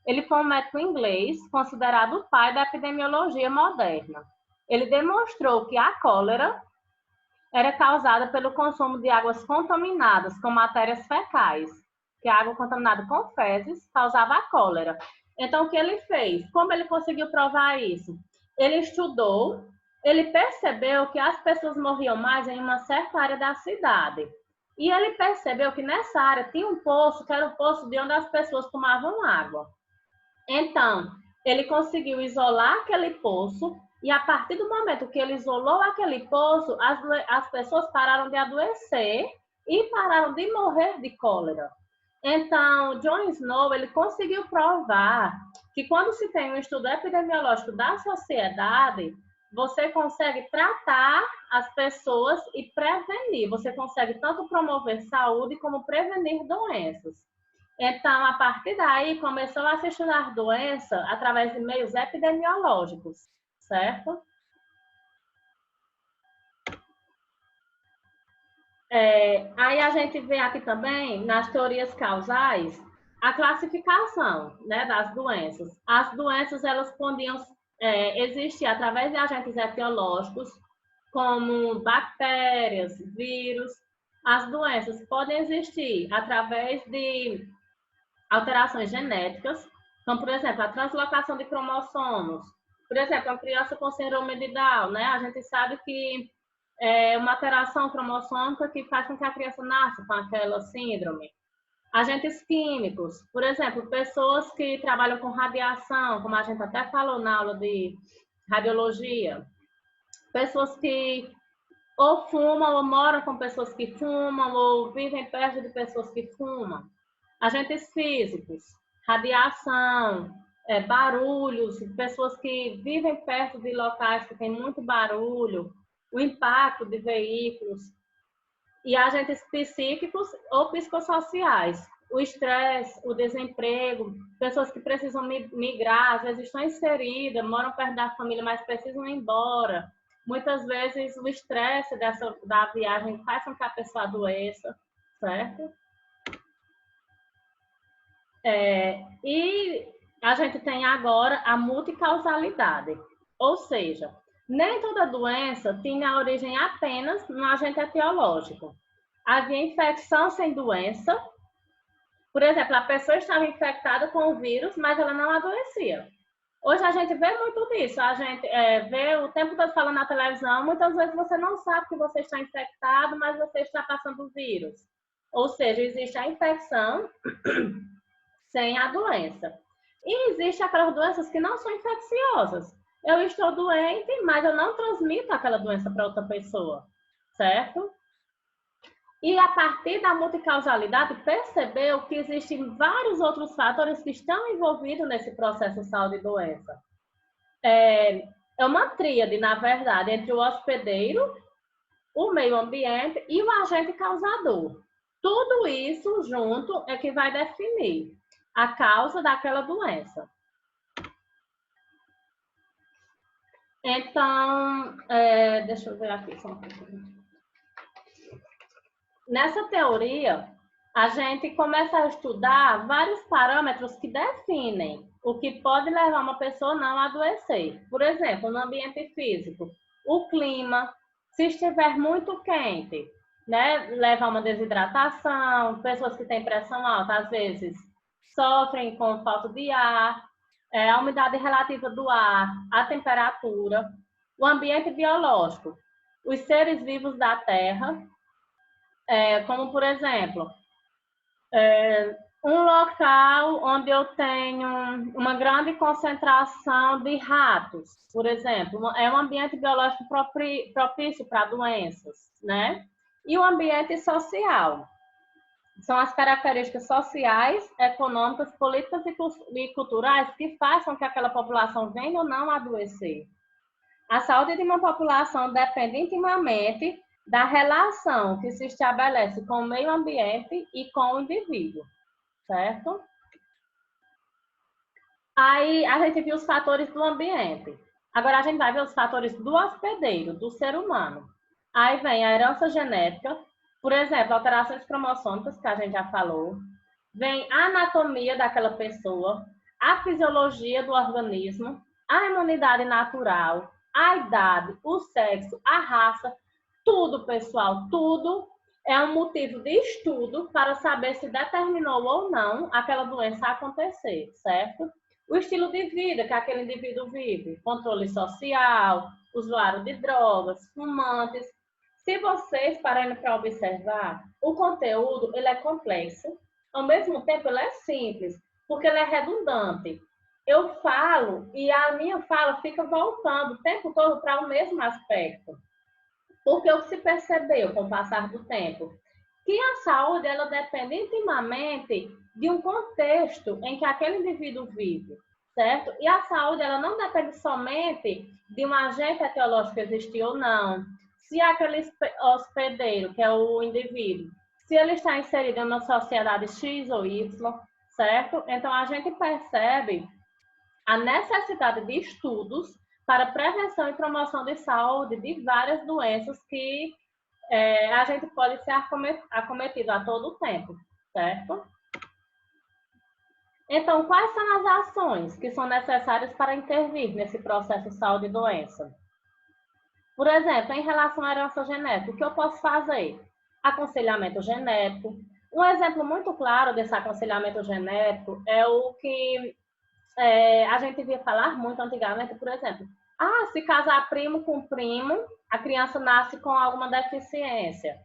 Ele foi um médico inglês, considerado o pai da epidemiologia moderna. Ele demonstrou que a cólera era causada pelo consumo de águas contaminadas com matérias fecais, que a água contaminada com fezes causava a cólera. Então, o que ele fez? Como ele conseguiu provar isso? Ele estudou, ele percebeu que as pessoas morriam mais em uma certa área da cidade. E ele percebeu que nessa área tinha um poço, que era o poço de onde as pessoas tomavam água. Então, ele conseguiu isolar aquele poço e a partir do momento que ele isolou aquele poço, as pessoas pararam de adoecer e pararam de morrer de cólera. Então, John Snow, ele conseguiu provar que quando se tem um estudo epidemiológico da sociedade, você consegue tratar as pessoas e prevenir. Você consegue tanto promover saúde como prevenir doenças. Então, a partir daí, começou a se estudar doença através de meios epidemiológicos, certo? Aí a gente vê aqui também, nas teorias causais, a classificação, né, das doenças. As doenças, elas podiam existir através de agentes etiológicos, como bactérias, vírus. As doenças podem existir através de alterações genéticas, como, por exemplo, a translocação de cromossomos, Por exemplo, uma criança com síndrome de Down, né? A gente sabe que é uma alteração cromossômica que faz com que a criança nasça com aquela síndrome. Agentes químicos, por exemplo, pessoas que trabalham com radiação, como a gente até falou na aula de radiologia, pessoas que ou fumam, ou moram com pessoas que fumam, ou vivem perto de pessoas que fumam. Agentes físicos, radiação, barulhos, pessoas que vivem perto de locais que tem muito barulho, o impacto de veículos, e agentes psíquicos ou psicossociais, o estresse, o desemprego, pessoas que precisam migrar, às vezes estão inseridas, moram perto da família, mas precisam ir embora. Muitas vezes o estresse da viagem faz com que a pessoa adoeça, certo? E a gente tem agora a multicausalidade, ou seja, nem toda doença tinha origem apenas no agente etiológico. Havia infecção sem doença. Por exemplo, a pessoa estava infectada com o vírus, mas ela não adoecia. Hoje a gente vê muito disso. A gente vê o tempo todo falando na televisão, muitas vezes você não sabe que você está infectado, mas você está passando o vírus. Ou seja, existe a infecção sem a doença. E existem aquelas doenças que não são infecciosas. Eu estou doente, mas eu não transmito aquela doença para outra pessoa, certo? E a partir da multicausalidade, percebeu que existem vários outros fatores que estão envolvidos nesse processo de saúde e doença. É uma tríade, na verdade, entre o hospedeiro, o meio ambiente e o agente causador. Tudo isso junto é que vai definir a causa daquela doença. Então, deixa eu ver aqui só um pouquinho. Nessa teoria, a gente começa a estudar vários parâmetros que definem o que pode levar uma pessoa a não adoecer. Por exemplo, no ambiente físico, o clima, se estiver muito quente, né, leva a uma desidratação, pessoas que têm pressão alta, às vezes, sofrem com falta de ar, a umidade relativa do ar, a temperatura, o ambiente biológico, os seres vivos da Terra, como por exemplo, um local onde eu tenho uma grande concentração de ratos, por exemplo, é um ambiente biológico propício para doenças, né? E o ambiente social. São as características sociais, econômicas, políticas e culturais que fazem com que aquela população venha ou não adoecer. A saúde de uma população depende intimamente da relação que se estabelece com o meio ambiente e com o indivíduo, certo? Aí a gente viu os fatores do ambiente. Agora a gente vai ver os fatores do hospedeiro, do ser humano. Aí vem a herança genética, por exemplo, alterações cromossômicas, que a gente já falou. Vem a anatomia daquela pessoa, a fisiologia do organismo, a imunidade natural, a idade, o sexo, a raça, tudo, pessoal, tudo é um motivo de estudo para saber se determinou ou não aquela doença acontecer, certo? O estilo de vida que aquele indivíduo vive, controle social, usuário de drogas, fumantes. Se vocês pararem para observar, o conteúdo ele é complexo, ao mesmo tempo ele é simples, porque ele é redundante. Eu falo e a minha fala fica voltando o tempo todo para o mesmo aspecto. Porque o que se percebeu com o passar do tempo? Que a saúde ela depende intimamente de um contexto em que aquele indivíduo vive, certo? E a saúde ela não depende somente de um agente etiológico existir ou não. Se aquele hospedeiro, que é o indivíduo, se ele está inserido em uma sociedade X ou Y, certo? Então a gente percebe a necessidade de estudos para prevenção e promoção de saúde de várias doenças que a gente pode ser acometido a todo tempo, certo? Então, quais são as ações que são necessárias para intervir nesse processo de saúde e doença? Por exemplo, em relação à herança genética, o que eu posso fazer? Aconselhamento genético. Um exemplo muito claro desse aconselhamento genético é o que a gente via falar muito antigamente, por exemplo, se casar primo com primo, a criança nasce com alguma deficiência.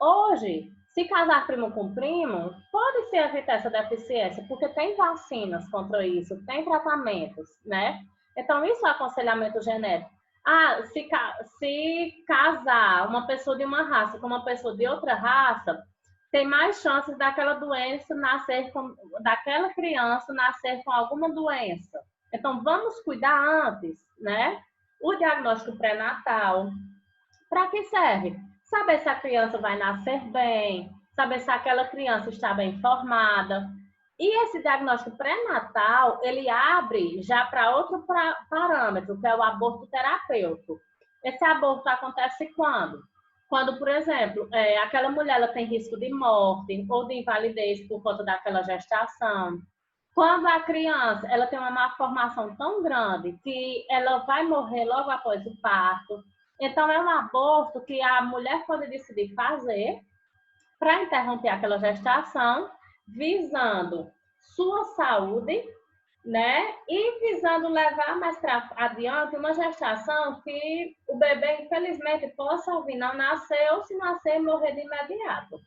Hoje, se casar primo com primo, pode-se evitar essa deficiência, porque tem vacinas contra isso, tem tratamentos, né? Então, isso é aconselhamento genético. Se casar uma pessoa de uma raça com uma pessoa de outra raça, tem mais chances daquela doença daquela criança nascer com alguma doença. Então, vamos cuidar antes, né? O diagnóstico pré-natal, para que serve? Saber se a criança vai nascer bem, saber se aquela criança está bem formada. E esse diagnóstico pré-natal, ele abre já para outro parâmetro, que é o aborto terapêutico. Esse aborto acontece quando? Quando, por exemplo, aquela mulher ela tem risco de morte ou de invalidez por conta daquela gestação. Quando a criança ela tem uma malformação tão grande que ela vai morrer logo após o parto. Então, é um aborto que a mulher pode decidir fazer para interromper aquela gestação, visando sua saúde, né? E visando levar mais para adiante uma gestação que o bebê, infelizmente, possa vir não nascer ou, se nascer, morrer de imediato,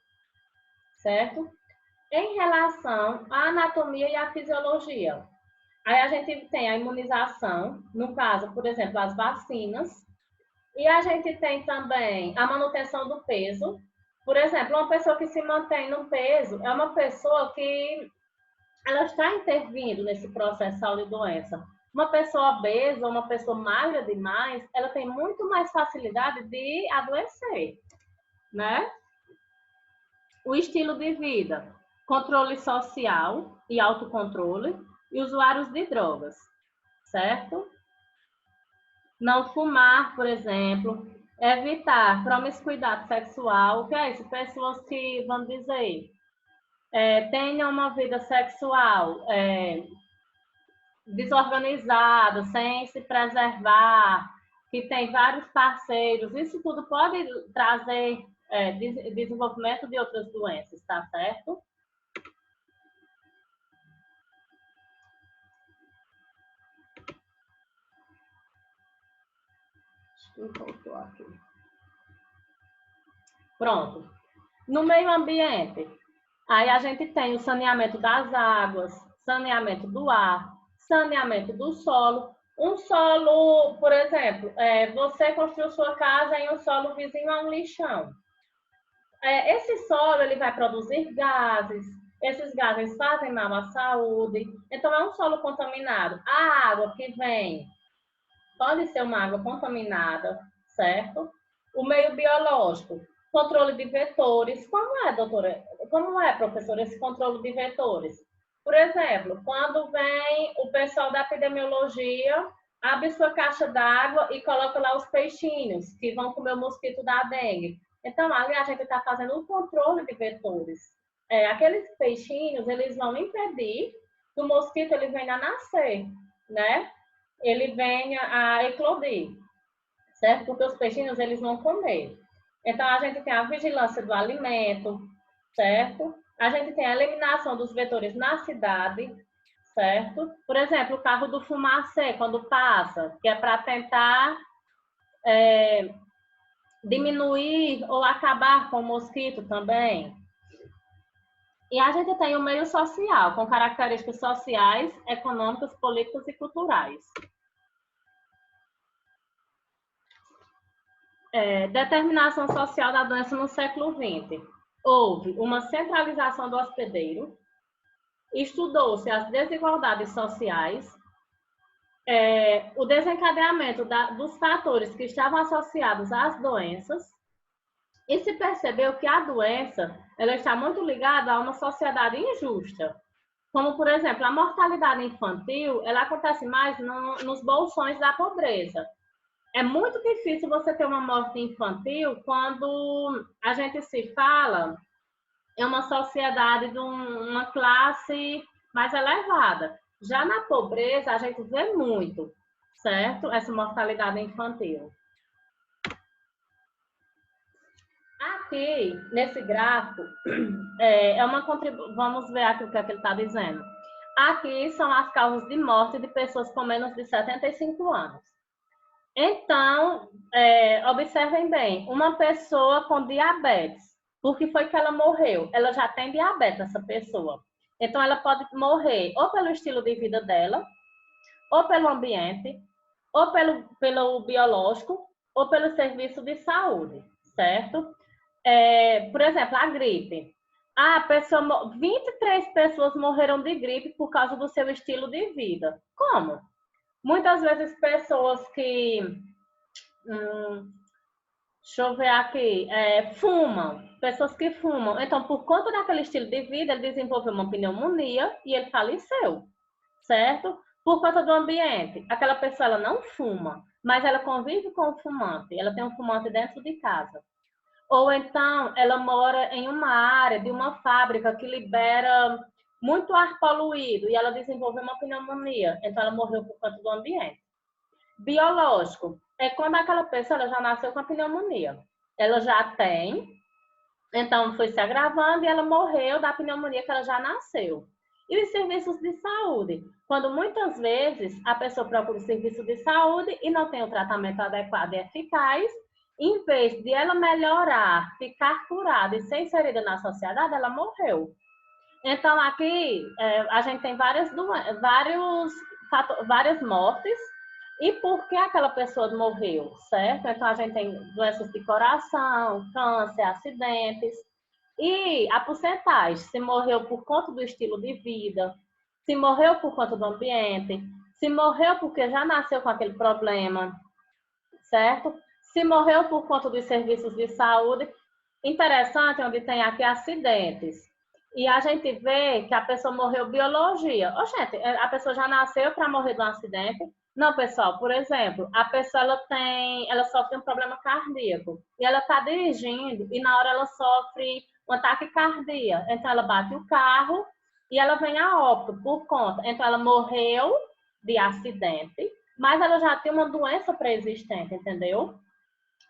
certo? Em relação à anatomia e à fisiologia, aí a gente tem a imunização, no caso, por exemplo, as vacinas, e a gente tem também a manutenção do peso. Por exemplo, uma pessoa que se mantém no peso é uma pessoa que ela está intervindo nesse processo de saúde e doença. Uma pessoa obesa ou uma pessoa magra demais, ela tem muito mais facilidade de adoecer, né? O estilo de vida, controle social e autocontrole e usuários de drogas, certo? Não fumar, por exemplo, evitar promiscuidade sexual, o que é isso? Pessoas que, vamos dizer, tenham uma vida sexual desorganizada, sem se preservar, que tem vários parceiros, isso tudo pode trazer desenvolvimento de outras doenças, tá certo? Aqui. Pronto. No meio ambiente, aí a gente tem o saneamento das águas, saneamento do ar, saneamento do solo. Um solo, por exemplo, você construiu sua casa em um solo vizinho a um lixão. Esse solo ele vai produzir gases, esses gases fazem mal à saúde, então é um solo contaminado. A água que vem pode ser uma água contaminada, certo? O meio biológico, controle de vetores. Como é, doutora? Como é, professora, esse controle de vetores? Por exemplo, quando vem o pessoal da epidemiologia, abre sua caixa d'água e coloca lá os peixinhos que vão comer o mosquito da dengue. Então, ali a gente está fazendo um controle de vetores. Aqueles peixinhos, eles vão impedir que o mosquito ele venha a nascer, né? Ele venha a eclodir, certo? Porque os peixinhos, eles vão comer. Então, a gente tem a vigilância do alimento, certo? A gente tem a eliminação dos vetores na cidade, certo? Por exemplo, o carro do fumacê, quando passa, que é para tentar diminuir ou acabar com o mosquito também. E a gente tem o meio social, com características sociais, econômicas, políticas e culturais. Determinação social da doença no século XX. Houve uma centralização do hospedeiro, estudou-se as desigualdades sociais, o desencadeamento dos fatores que estavam associados às doenças, e se percebeu que a doença ela está muito ligada a uma sociedade injusta. Como, por exemplo, a mortalidade infantil, ela acontece mais nos bolsões da pobreza. É muito difícil você ter uma morte infantil quando a gente se fala em uma sociedade de uma classe mais elevada. Já na pobreza, a gente vê muito, certo? Essa mortalidade infantil. Aqui, nesse gráfico, vamos ver aqui o que é que ele está dizendo. Aqui são as causas de morte de pessoas com menos de 75 anos. Então, observem bem, uma pessoa com diabetes, por que foi que ela morreu? Ela já tem diabetes, essa pessoa. Então, ela pode morrer ou pelo estilo de vida dela, ou pelo ambiente, ou pelo biológico, ou pelo serviço de saúde, certo? Por exemplo, a gripe. 23 pessoas morreram de gripe por causa do seu estilo de vida. Como? Muitas vezes pessoas que, deixa eu ver aqui, fumam, pessoas que fumam. Então, por conta daquele estilo de vida, ele desenvolveu uma pneumonia e ele faleceu, certo? Por conta do ambiente. Aquela pessoa, ela não fuma, mas ela convive com o fumante. Ela tem um fumante dentro de casa. Ou então, ela mora em uma área de uma fábrica que libera muito ar poluído e ela desenvolveu uma pneumonia. Então, ela morreu por conta do ambiente. Biológico é quando aquela pessoa ela já nasceu com a pneumonia. Ela já tem, então foi se agravando e ela morreu da pneumonia que ela já nasceu. E os serviços de saúde, quando muitas vezes a pessoa procura o serviço de saúde e não tem o tratamento adequado e eficaz, em vez de ela melhorar, ficar curada e ser inserida na sociedade, ela morreu. Então, aqui a gente tem várias mortes e por que aquela pessoa morreu, certo? Então, a gente tem doenças de coração, câncer, acidentes. E a porcentagem, se morreu por conta do estilo de vida, se morreu por conta do ambiente, se morreu porque já nasceu com aquele problema, certo? Se morreu por conta dos serviços de saúde. Interessante, onde tem aqui acidentes. E a gente vê que a pessoa morreu biologia. Gente, a pessoa já nasceu para morrer de um acidente? Não, pessoal, por exemplo, a pessoa ela sofre um problema cardíaco e ela está dirigindo e na hora ela sofre um ataque cardíaco. Então ela bate o carro e ela vem a óbito por conta. Então ela morreu de acidente, mas ela já tem uma doença pré-existente, entendeu?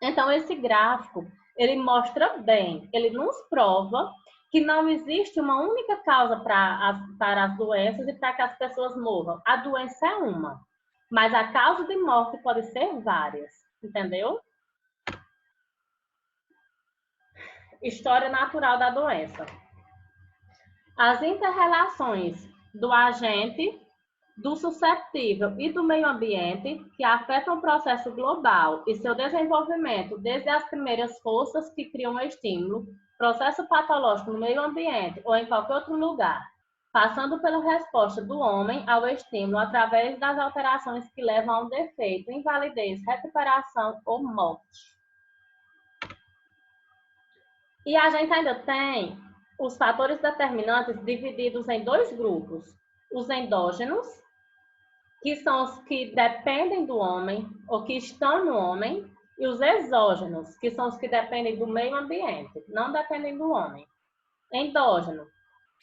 Então esse gráfico, ele mostra bem, ele nos prova que não existe uma única causa para as doenças e para que as pessoas morram. A doença é uma, mas a causa de morte pode ser várias, entendeu? História natural da doença. As interrelações do agente, do susceptível e do meio ambiente que afetam o processo global e seu desenvolvimento desde as primeiras forças que criam o estímulo, processo patológico no meio ambiente ou em qualquer outro lugar, passando pela resposta do homem ao estímulo através das alterações que levam a um defeito, invalidez, recuperação ou morte. E a gente ainda tem os fatores determinantes divididos em dois grupos. Os endógenos, que são os que dependem do homem ou que estão no homem, e os exógenos, que são os que dependem do meio ambiente, não dependem do homem. Endógeno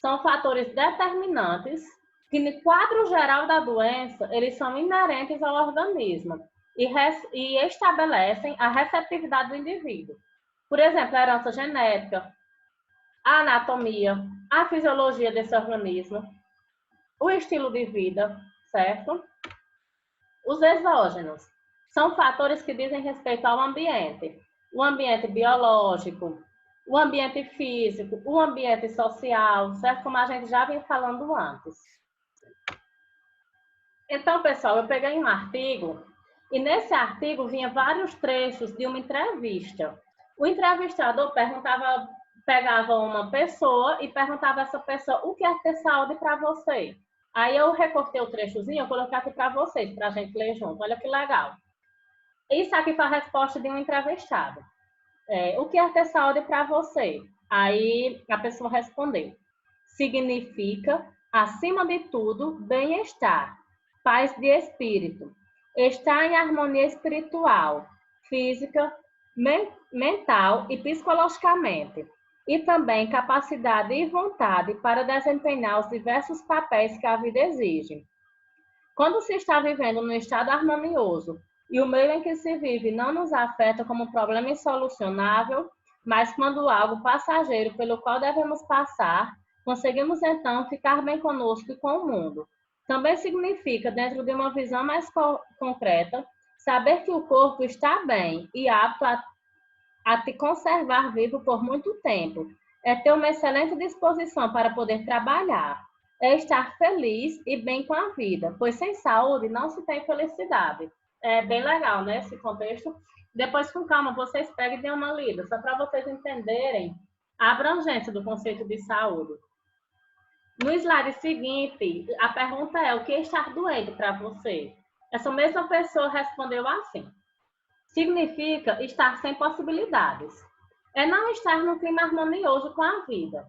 são fatores determinantes que, no quadro geral da doença, eles são inerentes ao organismo e estabelecem a receptividade do indivíduo. Por exemplo, a herança genética, a anatomia, a fisiologia desse organismo, o estilo de vida, certo? Os exógenos são fatores que dizem respeito ao ambiente. O ambiente biológico, o ambiente físico, o ambiente social, certo? Como a gente já vinha falando antes. Então, pessoal, eu peguei um artigo e nesse artigo vinha vários trechos de uma entrevista. O entrevistador pegava uma pessoa e perguntava a essa pessoa: o que é ter saúde para você? Aí eu recortei o trechozinho, eu coloquei aqui para vocês, para a gente ler junto. Olha que legal. Isso aqui foi a resposta de um entrevistado. O que é ter saúde para você? Aí a pessoa respondeu: significa, acima de tudo, bem-estar, paz de espírito, estar em harmonia espiritual, física, mental e psicologicamente, e também capacidade e vontade para desempenhar os diversos papéis que a vida exige. Quando se está vivendo num estado harmonioso e o meio em que se vive não nos afeta como um problema insolucionável, mas quando algo passageiro pelo qual devemos passar, Conseguimos, então, ficar bem conosco e com o mundo. Também significa, dentro de uma visão mais concreta, saber que o corpo está bem e apto a te conservar vivo por muito tempo. É ter uma excelente disposição para poder trabalhar. É estar feliz e bem com a vida, pois sem saúde não se tem felicidade. É bem legal, né, esse contexto. Depois, com calma, vocês peguem e dêem uma lida, só para vocês entenderem a abrangência do conceito de saúde. No slide seguinte, a pergunta é: o que é estar doente para você? Essa mesma pessoa respondeu assim: significa estar sem possibilidades. É não estar no clima harmonioso com a vida.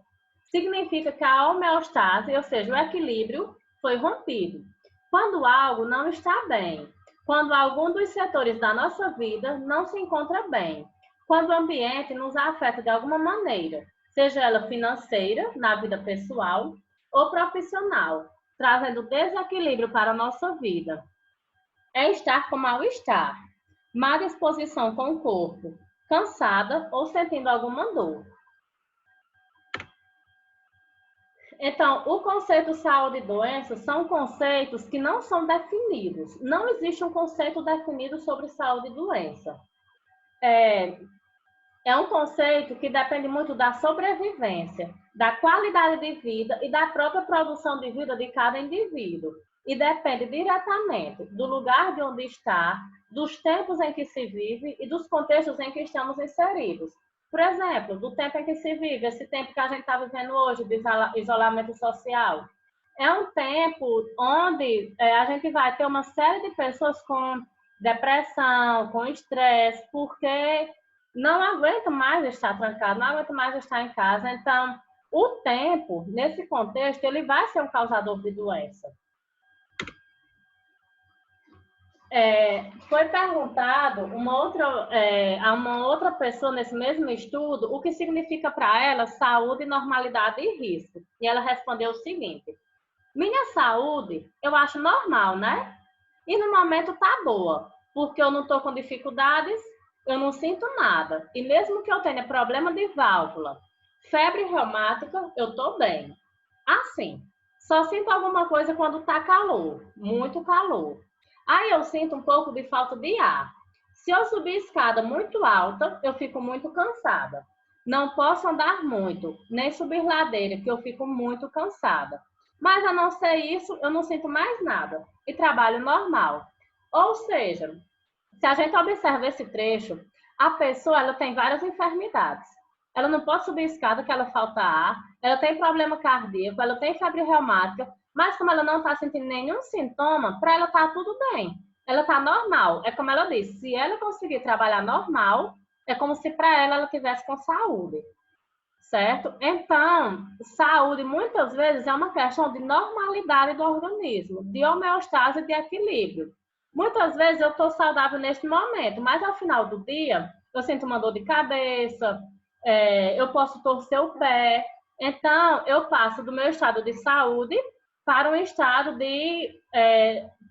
Significa que a homeostase, ou seja, o equilíbrio, foi rompido. Quando algo não está bem, quando algum dos setores da nossa vida não se encontra bem, quando o ambiente nos afeta de alguma maneira, seja ela financeira, na vida pessoal, ou profissional, trazendo desequilíbrio para a nossa vida. É estar com mal-estar, má disposição com o corpo, cansada ou sentindo alguma dor. Então, o conceito saúde e doença são conceitos que não são definidos. Não existe um conceito definido sobre saúde e doença. É um conceito que depende muito da sobrevivência, da qualidade de vida e da própria produção de vida de cada indivíduo. E depende diretamente do lugar de onde está, dos tempos em que se vive e dos contextos em que estamos inseridos. Por exemplo, do tempo em que se vive, esse tempo que a gente está vivendo hoje de isolamento social. É um tempo onde a gente vai ter uma série de pessoas com depressão, com estresse, porque não aguenta mais estar trancado, não aguenta mais estar em casa. Então, o tempo, nesse contexto, ele vai ser um causador de doença. Foi perguntado a uma outra pessoa nesse mesmo estudo o que significa para ela saúde, normalidade e risco. E ela respondeu o seguinte: minha saúde eu acho normal, né? E no momento tá boa, porque eu não estou com dificuldades, eu não sinto nada. E mesmo que eu tenha problema de válvula, febre reumática, eu estou bem. Assim, só sinto alguma coisa quando tá calor, muito calor. Aí eu sinto um pouco de falta de ar. Se eu subir escada muito alta, eu fico muito cansada. Não posso andar muito, nem subir ladeira, que eu fico muito cansada. Mas a não ser isso, eu não sinto mais nada. E trabalho normal. Ou seja, se a gente observa esse trecho, a pessoa ela tem várias enfermidades. Ela não pode subir escada que ela falta ar, ela tem problema cardíaco, ela tem febre reumática, mas como ela não está sentindo nenhum sintoma, para ela está tudo bem. Ela está normal. É como ela disse, se ela conseguir trabalhar normal, é como se para ela tivesse com saúde. Certo? Então, saúde muitas vezes é uma questão de normalidade do organismo, de homeostase e de equilíbrio. Muitas vezes eu estou saudável neste momento, mas ao final do dia eu sinto uma dor de cabeça, eu posso torcer o pé. Então, eu passo do meu estado de saúde para um estado de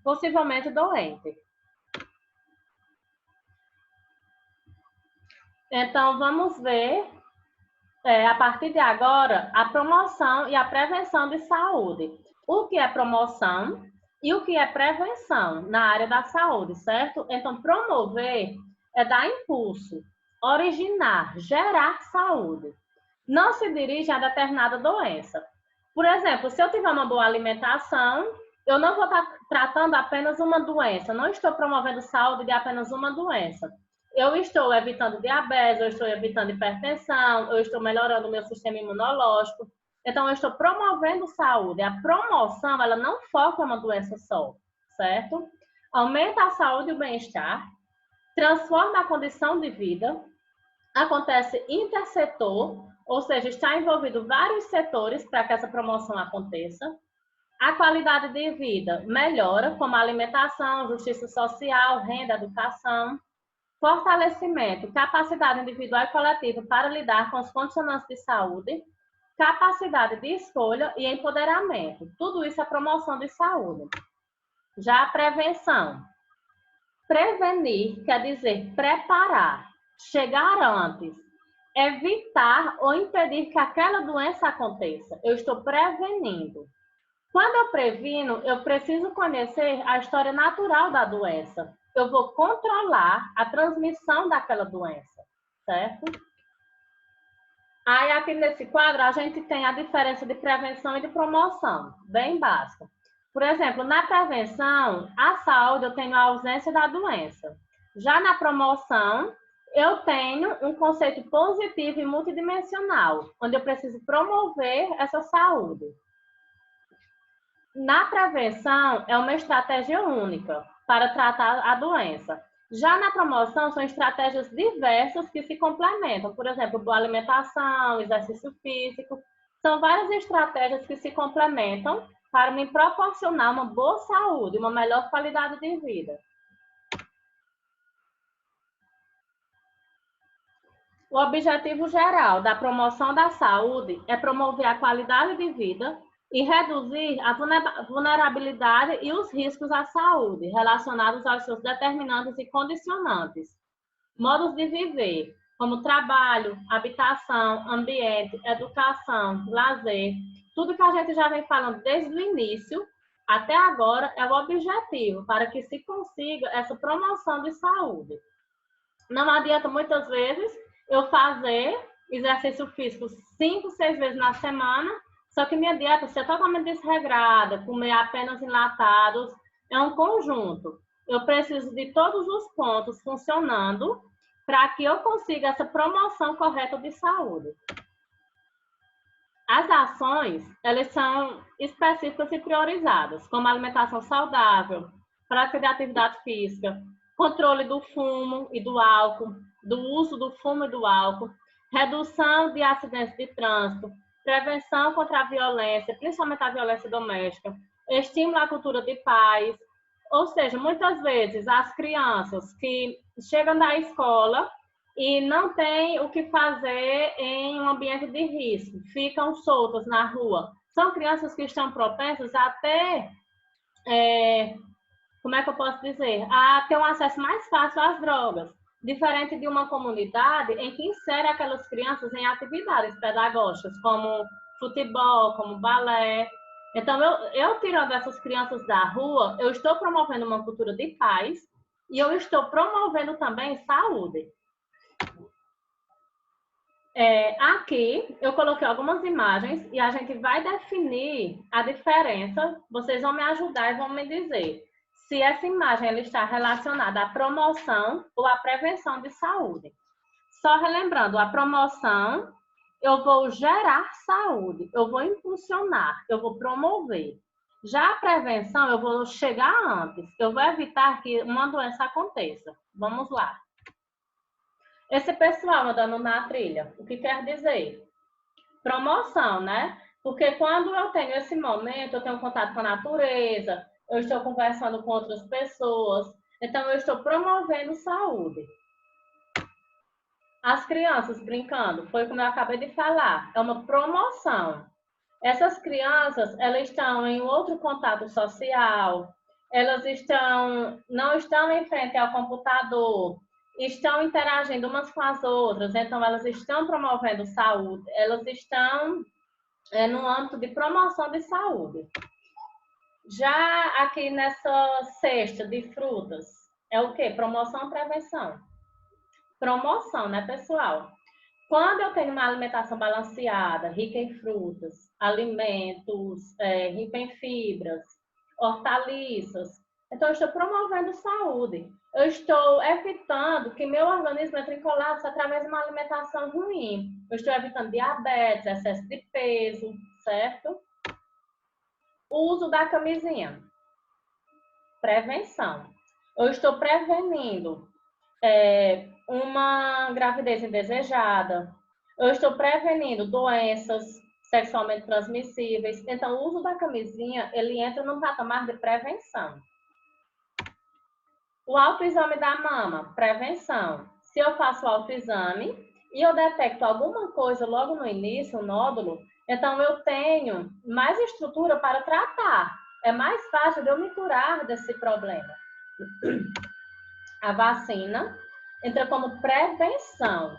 possivelmente doente. Então, vamos ver, a partir de agora, a promoção e a prevenção de saúde. O que é promoção e o que é prevenção na área da saúde, certo? Então, promover é dar impulso, originar, gerar saúde. Não se dirige a determinada doença. Por exemplo, se eu tiver uma boa alimentação, eu não vou estar tratando apenas uma doença, não estou promovendo saúde de apenas uma doença. Eu estou evitando diabetes, eu estou evitando hipertensão, eu estou melhorando o meu sistema imunológico. Então, eu estou promovendo saúde. A promoção, ela não foca em uma doença só, certo? Aumenta a saúde e o bem-estar, transforma a condição de vida, acontece intersetor, ou seja, está envolvido vários setores para que essa promoção aconteça. A qualidade de vida melhora, como alimentação, justiça social, renda, educação. Fortalecimento, capacidade individual e coletiva para lidar com os condicionantes de saúde, capacidade de escolha e empoderamento. Tudo isso é promoção de saúde. Já a prevenção. Prevenir quer dizer preparar, chegar antes. evitar ou impedir que aquela doença aconteça. Eu estou prevenindo. Quando eu previno, eu preciso conhecer a história natural da doença. Eu vou controlar a transmissão daquela doença, certo? Aí aqui nesse quadro a gente tem a diferença de prevenção e de promoção, bem básica. Por exemplo, na prevenção, a saúde eu tenho a ausência da doença. Já na promoção, eu tenho um conceito positivo e multidimensional, onde eu preciso promover essa saúde. Na prevenção, é uma estratégia única para tratar a doença. Já na promoção, são estratégias diversas que se complementam. Por exemplo, boa alimentação, exercício físico. São várias estratégias que se complementam para me proporcionar uma boa saúde, uma melhor qualidade de vida. O objetivo geral da promoção da saúde é promover a qualidade de vida e reduzir a vulnerabilidade e os riscos à saúde relacionados aos seus determinantes e condicionantes. Modos de viver, como trabalho, habitação, ambiente, educação, lazer, tudo que a gente já vem falando desde o início até agora é o objetivo para que se consiga essa promoção de saúde. Não adianta muitas vezes eu fazer exercício físico 5, 6 vezes na semana, só que minha dieta ser totalmente desregrada, comer apenas enlatados, é um conjunto. Eu preciso de todos os pontos funcionando para que eu consiga essa promoção correta de saúde. As ações, elas são específicas e priorizadas, como alimentação saudável, prática de atividade física, controle do fumo e do álcool, do uso do fumo e do álcool, redução de acidentes de trânsito, prevenção contra a violência, principalmente a violência doméstica, estímulo à cultura de paz. Ou seja, muitas vezes as crianças que chegam da escola e não têm o que fazer em um ambiente de risco, ficam soltas na rua. São crianças que estão propensas a ter, como é que eu posso dizer? A ter um acesso mais fácil às drogas, diferente de uma comunidade em que insere aquelas crianças em atividades pedagógicas, como futebol, como balé. Então, eu tirando essas crianças da rua, eu estou promovendo uma cultura de paz e eu estou promovendo também saúde. Aqui eu coloquei algumas imagens e a gente vai definir a diferença. Vocês vão me ajudar e vão me dizer se essa imagem ela está relacionada à promoção ou à prevenção de saúde. Só relembrando, a promoção, eu vou gerar saúde, eu vou impulsionar, eu vou promover. Já a prevenção, eu vou chegar antes, eu vou evitar que uma doença aconteça. Vamos lá. Esse pessoal andando na trilha, o que quer dizer? Promoção, né? Porque quando eu tenho esse momento, eu tenho contato com a natureza, eu estou conversando com outras pessoas, então eu estou promovendo saúde. As crianças brincando, foi como eu acabei de falar, é uma promoção. Essas crianças, elas estão em outro contato social, elas não estão em frente ao computador, estão interagindo umas com as outras, então elas estão promovendo saúde, elas estão no âmbito de promoção de saúde. Já aqui nessa cesta de frutas, é o quê? Promoção ou prevenção? Promoção, né, pessoal? Quando eu tenho uma alimentação balanceada, rica em frutas, alimentos, rica em fibras, hortaliças, então eu estou promovendo saúde. Eu estou evitando que meu organismo entre em colapso através de uma alimentação ruim. Eu estou evitando diabetes, excesso de peso, certo? O uso da camisinha. Prevenção. Eu estou prevenindo uma gravidez indesejada. Eu estou prevenindo doenças sexualmente transmissíveis. Então, o uso da camisinha, ele entra no patamar de prevenção. O autoexame da mama, prevenção. Se eu faço o autoexame e eu detecto alguma coisa logo no início, um nódulo, então eu tenho mais estrutura para tratar. É mais fácil de eu me curar desse problema. A vacina entra como prevenção.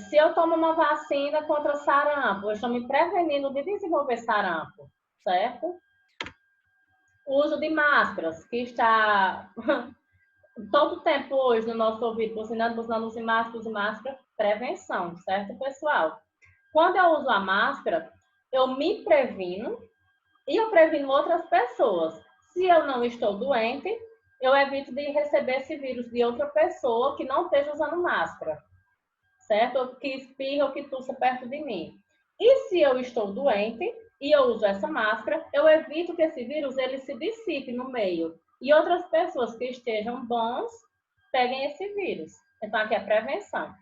Se eu tomo uma vacina contra sarampo, eu estou me prevenindo de desenvolver sarampo, certo? O uso de máscaras, que está todo tempo hoje no nosso ouvido, buzinando use máscara, prevenção, certo, pessoal? Quando eu uso a máscara, eu me previno e eu previno outras pessoas. Se eu não estou doente, eu evito de receber esse vírus de outra pessoa que não esteja usando máscara, certo? Ou que espirra ou que tussa perto de mim. E se eu estou doente e eu uso essa máscara, eu evito que esse vírus ele se dissipe no meio e outras pessoas que estejam bons peguem esse vírus. Então, aqui é prevenção.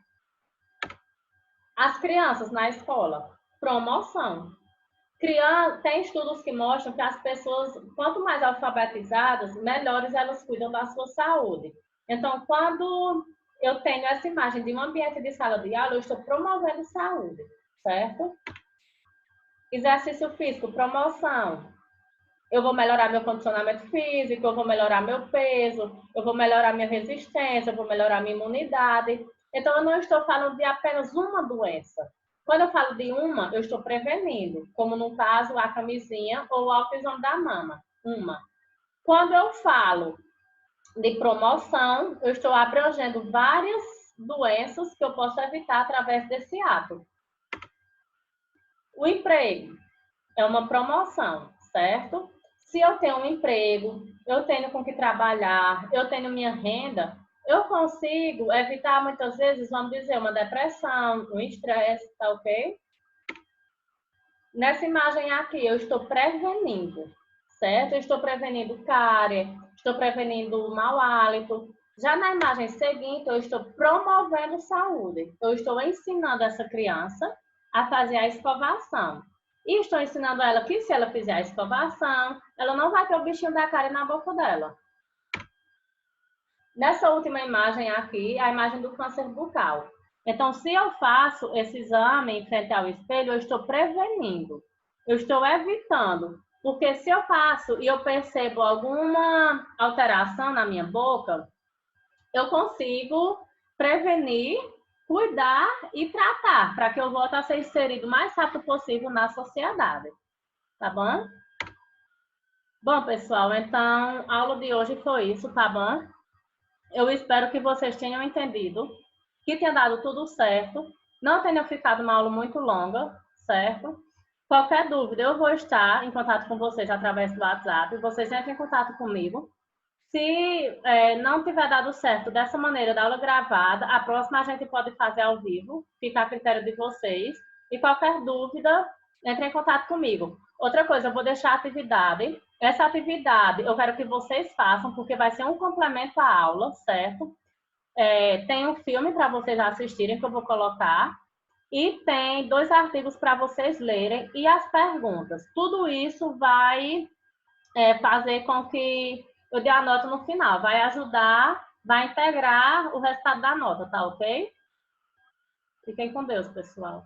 As crianças na escola, promoção. Tem estudos que mostram que as pessoas, quanto mais alfabetizadas, melhores elas cuidam da sua saúde. Então, quando eu tenho essa imagem de um ambiente de sala de aula, eu estou promovendo saúde, certo? Exercício físico, promoção. Eu vou melhorar meu condicionamento físico, eu vou melhorar meu peso, eu vou melhorar minha resistência, eu vou melhorar minha imunidade. Então, eu não estou falando de apenas uma doença. Quando eu falo de uma, eu estou prevenindo, como no caso a camisinha ou o álcool da mama. Uma. Quando eu falo de promoção, eu estou abrangendo várias doenças que eu posso evitar através desse ato. O emprego é uma promoção, certo? Se eu tenho um emprego, eu tenho com que trabalhar, eu tenho minha renda, eu consigo evitar muitas vezes, vamos dizer, uma depressão, um estresse, tá ok? Nessa imagem aqui, eu estou prevenindo, certo? Eu estou prevenindo cárie, estou prevenindo mau hálito. Já na imagem seguinte, eu estou promovendo saúde. Eu estou ensinando essa criança a fazer a escovação. E estou ensinando ela que se ela fizer a escovação, ela não vai ter o bichinho da cárie na boca dela. Nessa última imagem aqui, a imagem do câncer bucal. Então, se eu faço esse exame em frente ao espelho, eu estou prevenindo, eu estou evitando. Porque se eu faço e eu percebo alguma alteração na minha boca, eu consigo prevenir, cuidar e tratar, para que eu volte a ser inserido o mais rápido possível na sociedade. Tá bom? Bom, pessoal, então a aula de hoje foi isso, tá bom? Eu espero que vocês tenham entendido, que tenha dado tudo certo, não tenha ficado uma aula muito longa, certo? Qualquer dúvida, eu vou estar em contato com vocês através do WhatsApp, vocês entrem em contato comigo. Se não tiver dado certo dessa maneira da aula gravada, a próxima a gente pode fazer ao vivo, fica a critério de vocês. E qualquer dúvida, entre em contato comigo. Outra coisa, eu vou deixar a atividade. Essa atividade eu quero que vocês façam, porque vai ser um complemento à aula, certo? Tem um filme para vocês assistirem que eu vou colocar. E tem 2 artigos para vocês lerem e as perguntas. Tudo isso vai fazer com que eu dê a nota no final. Vai ajudar, vai integrar o resultado da nota, tá ok? Fiquem com Deus, pessoal.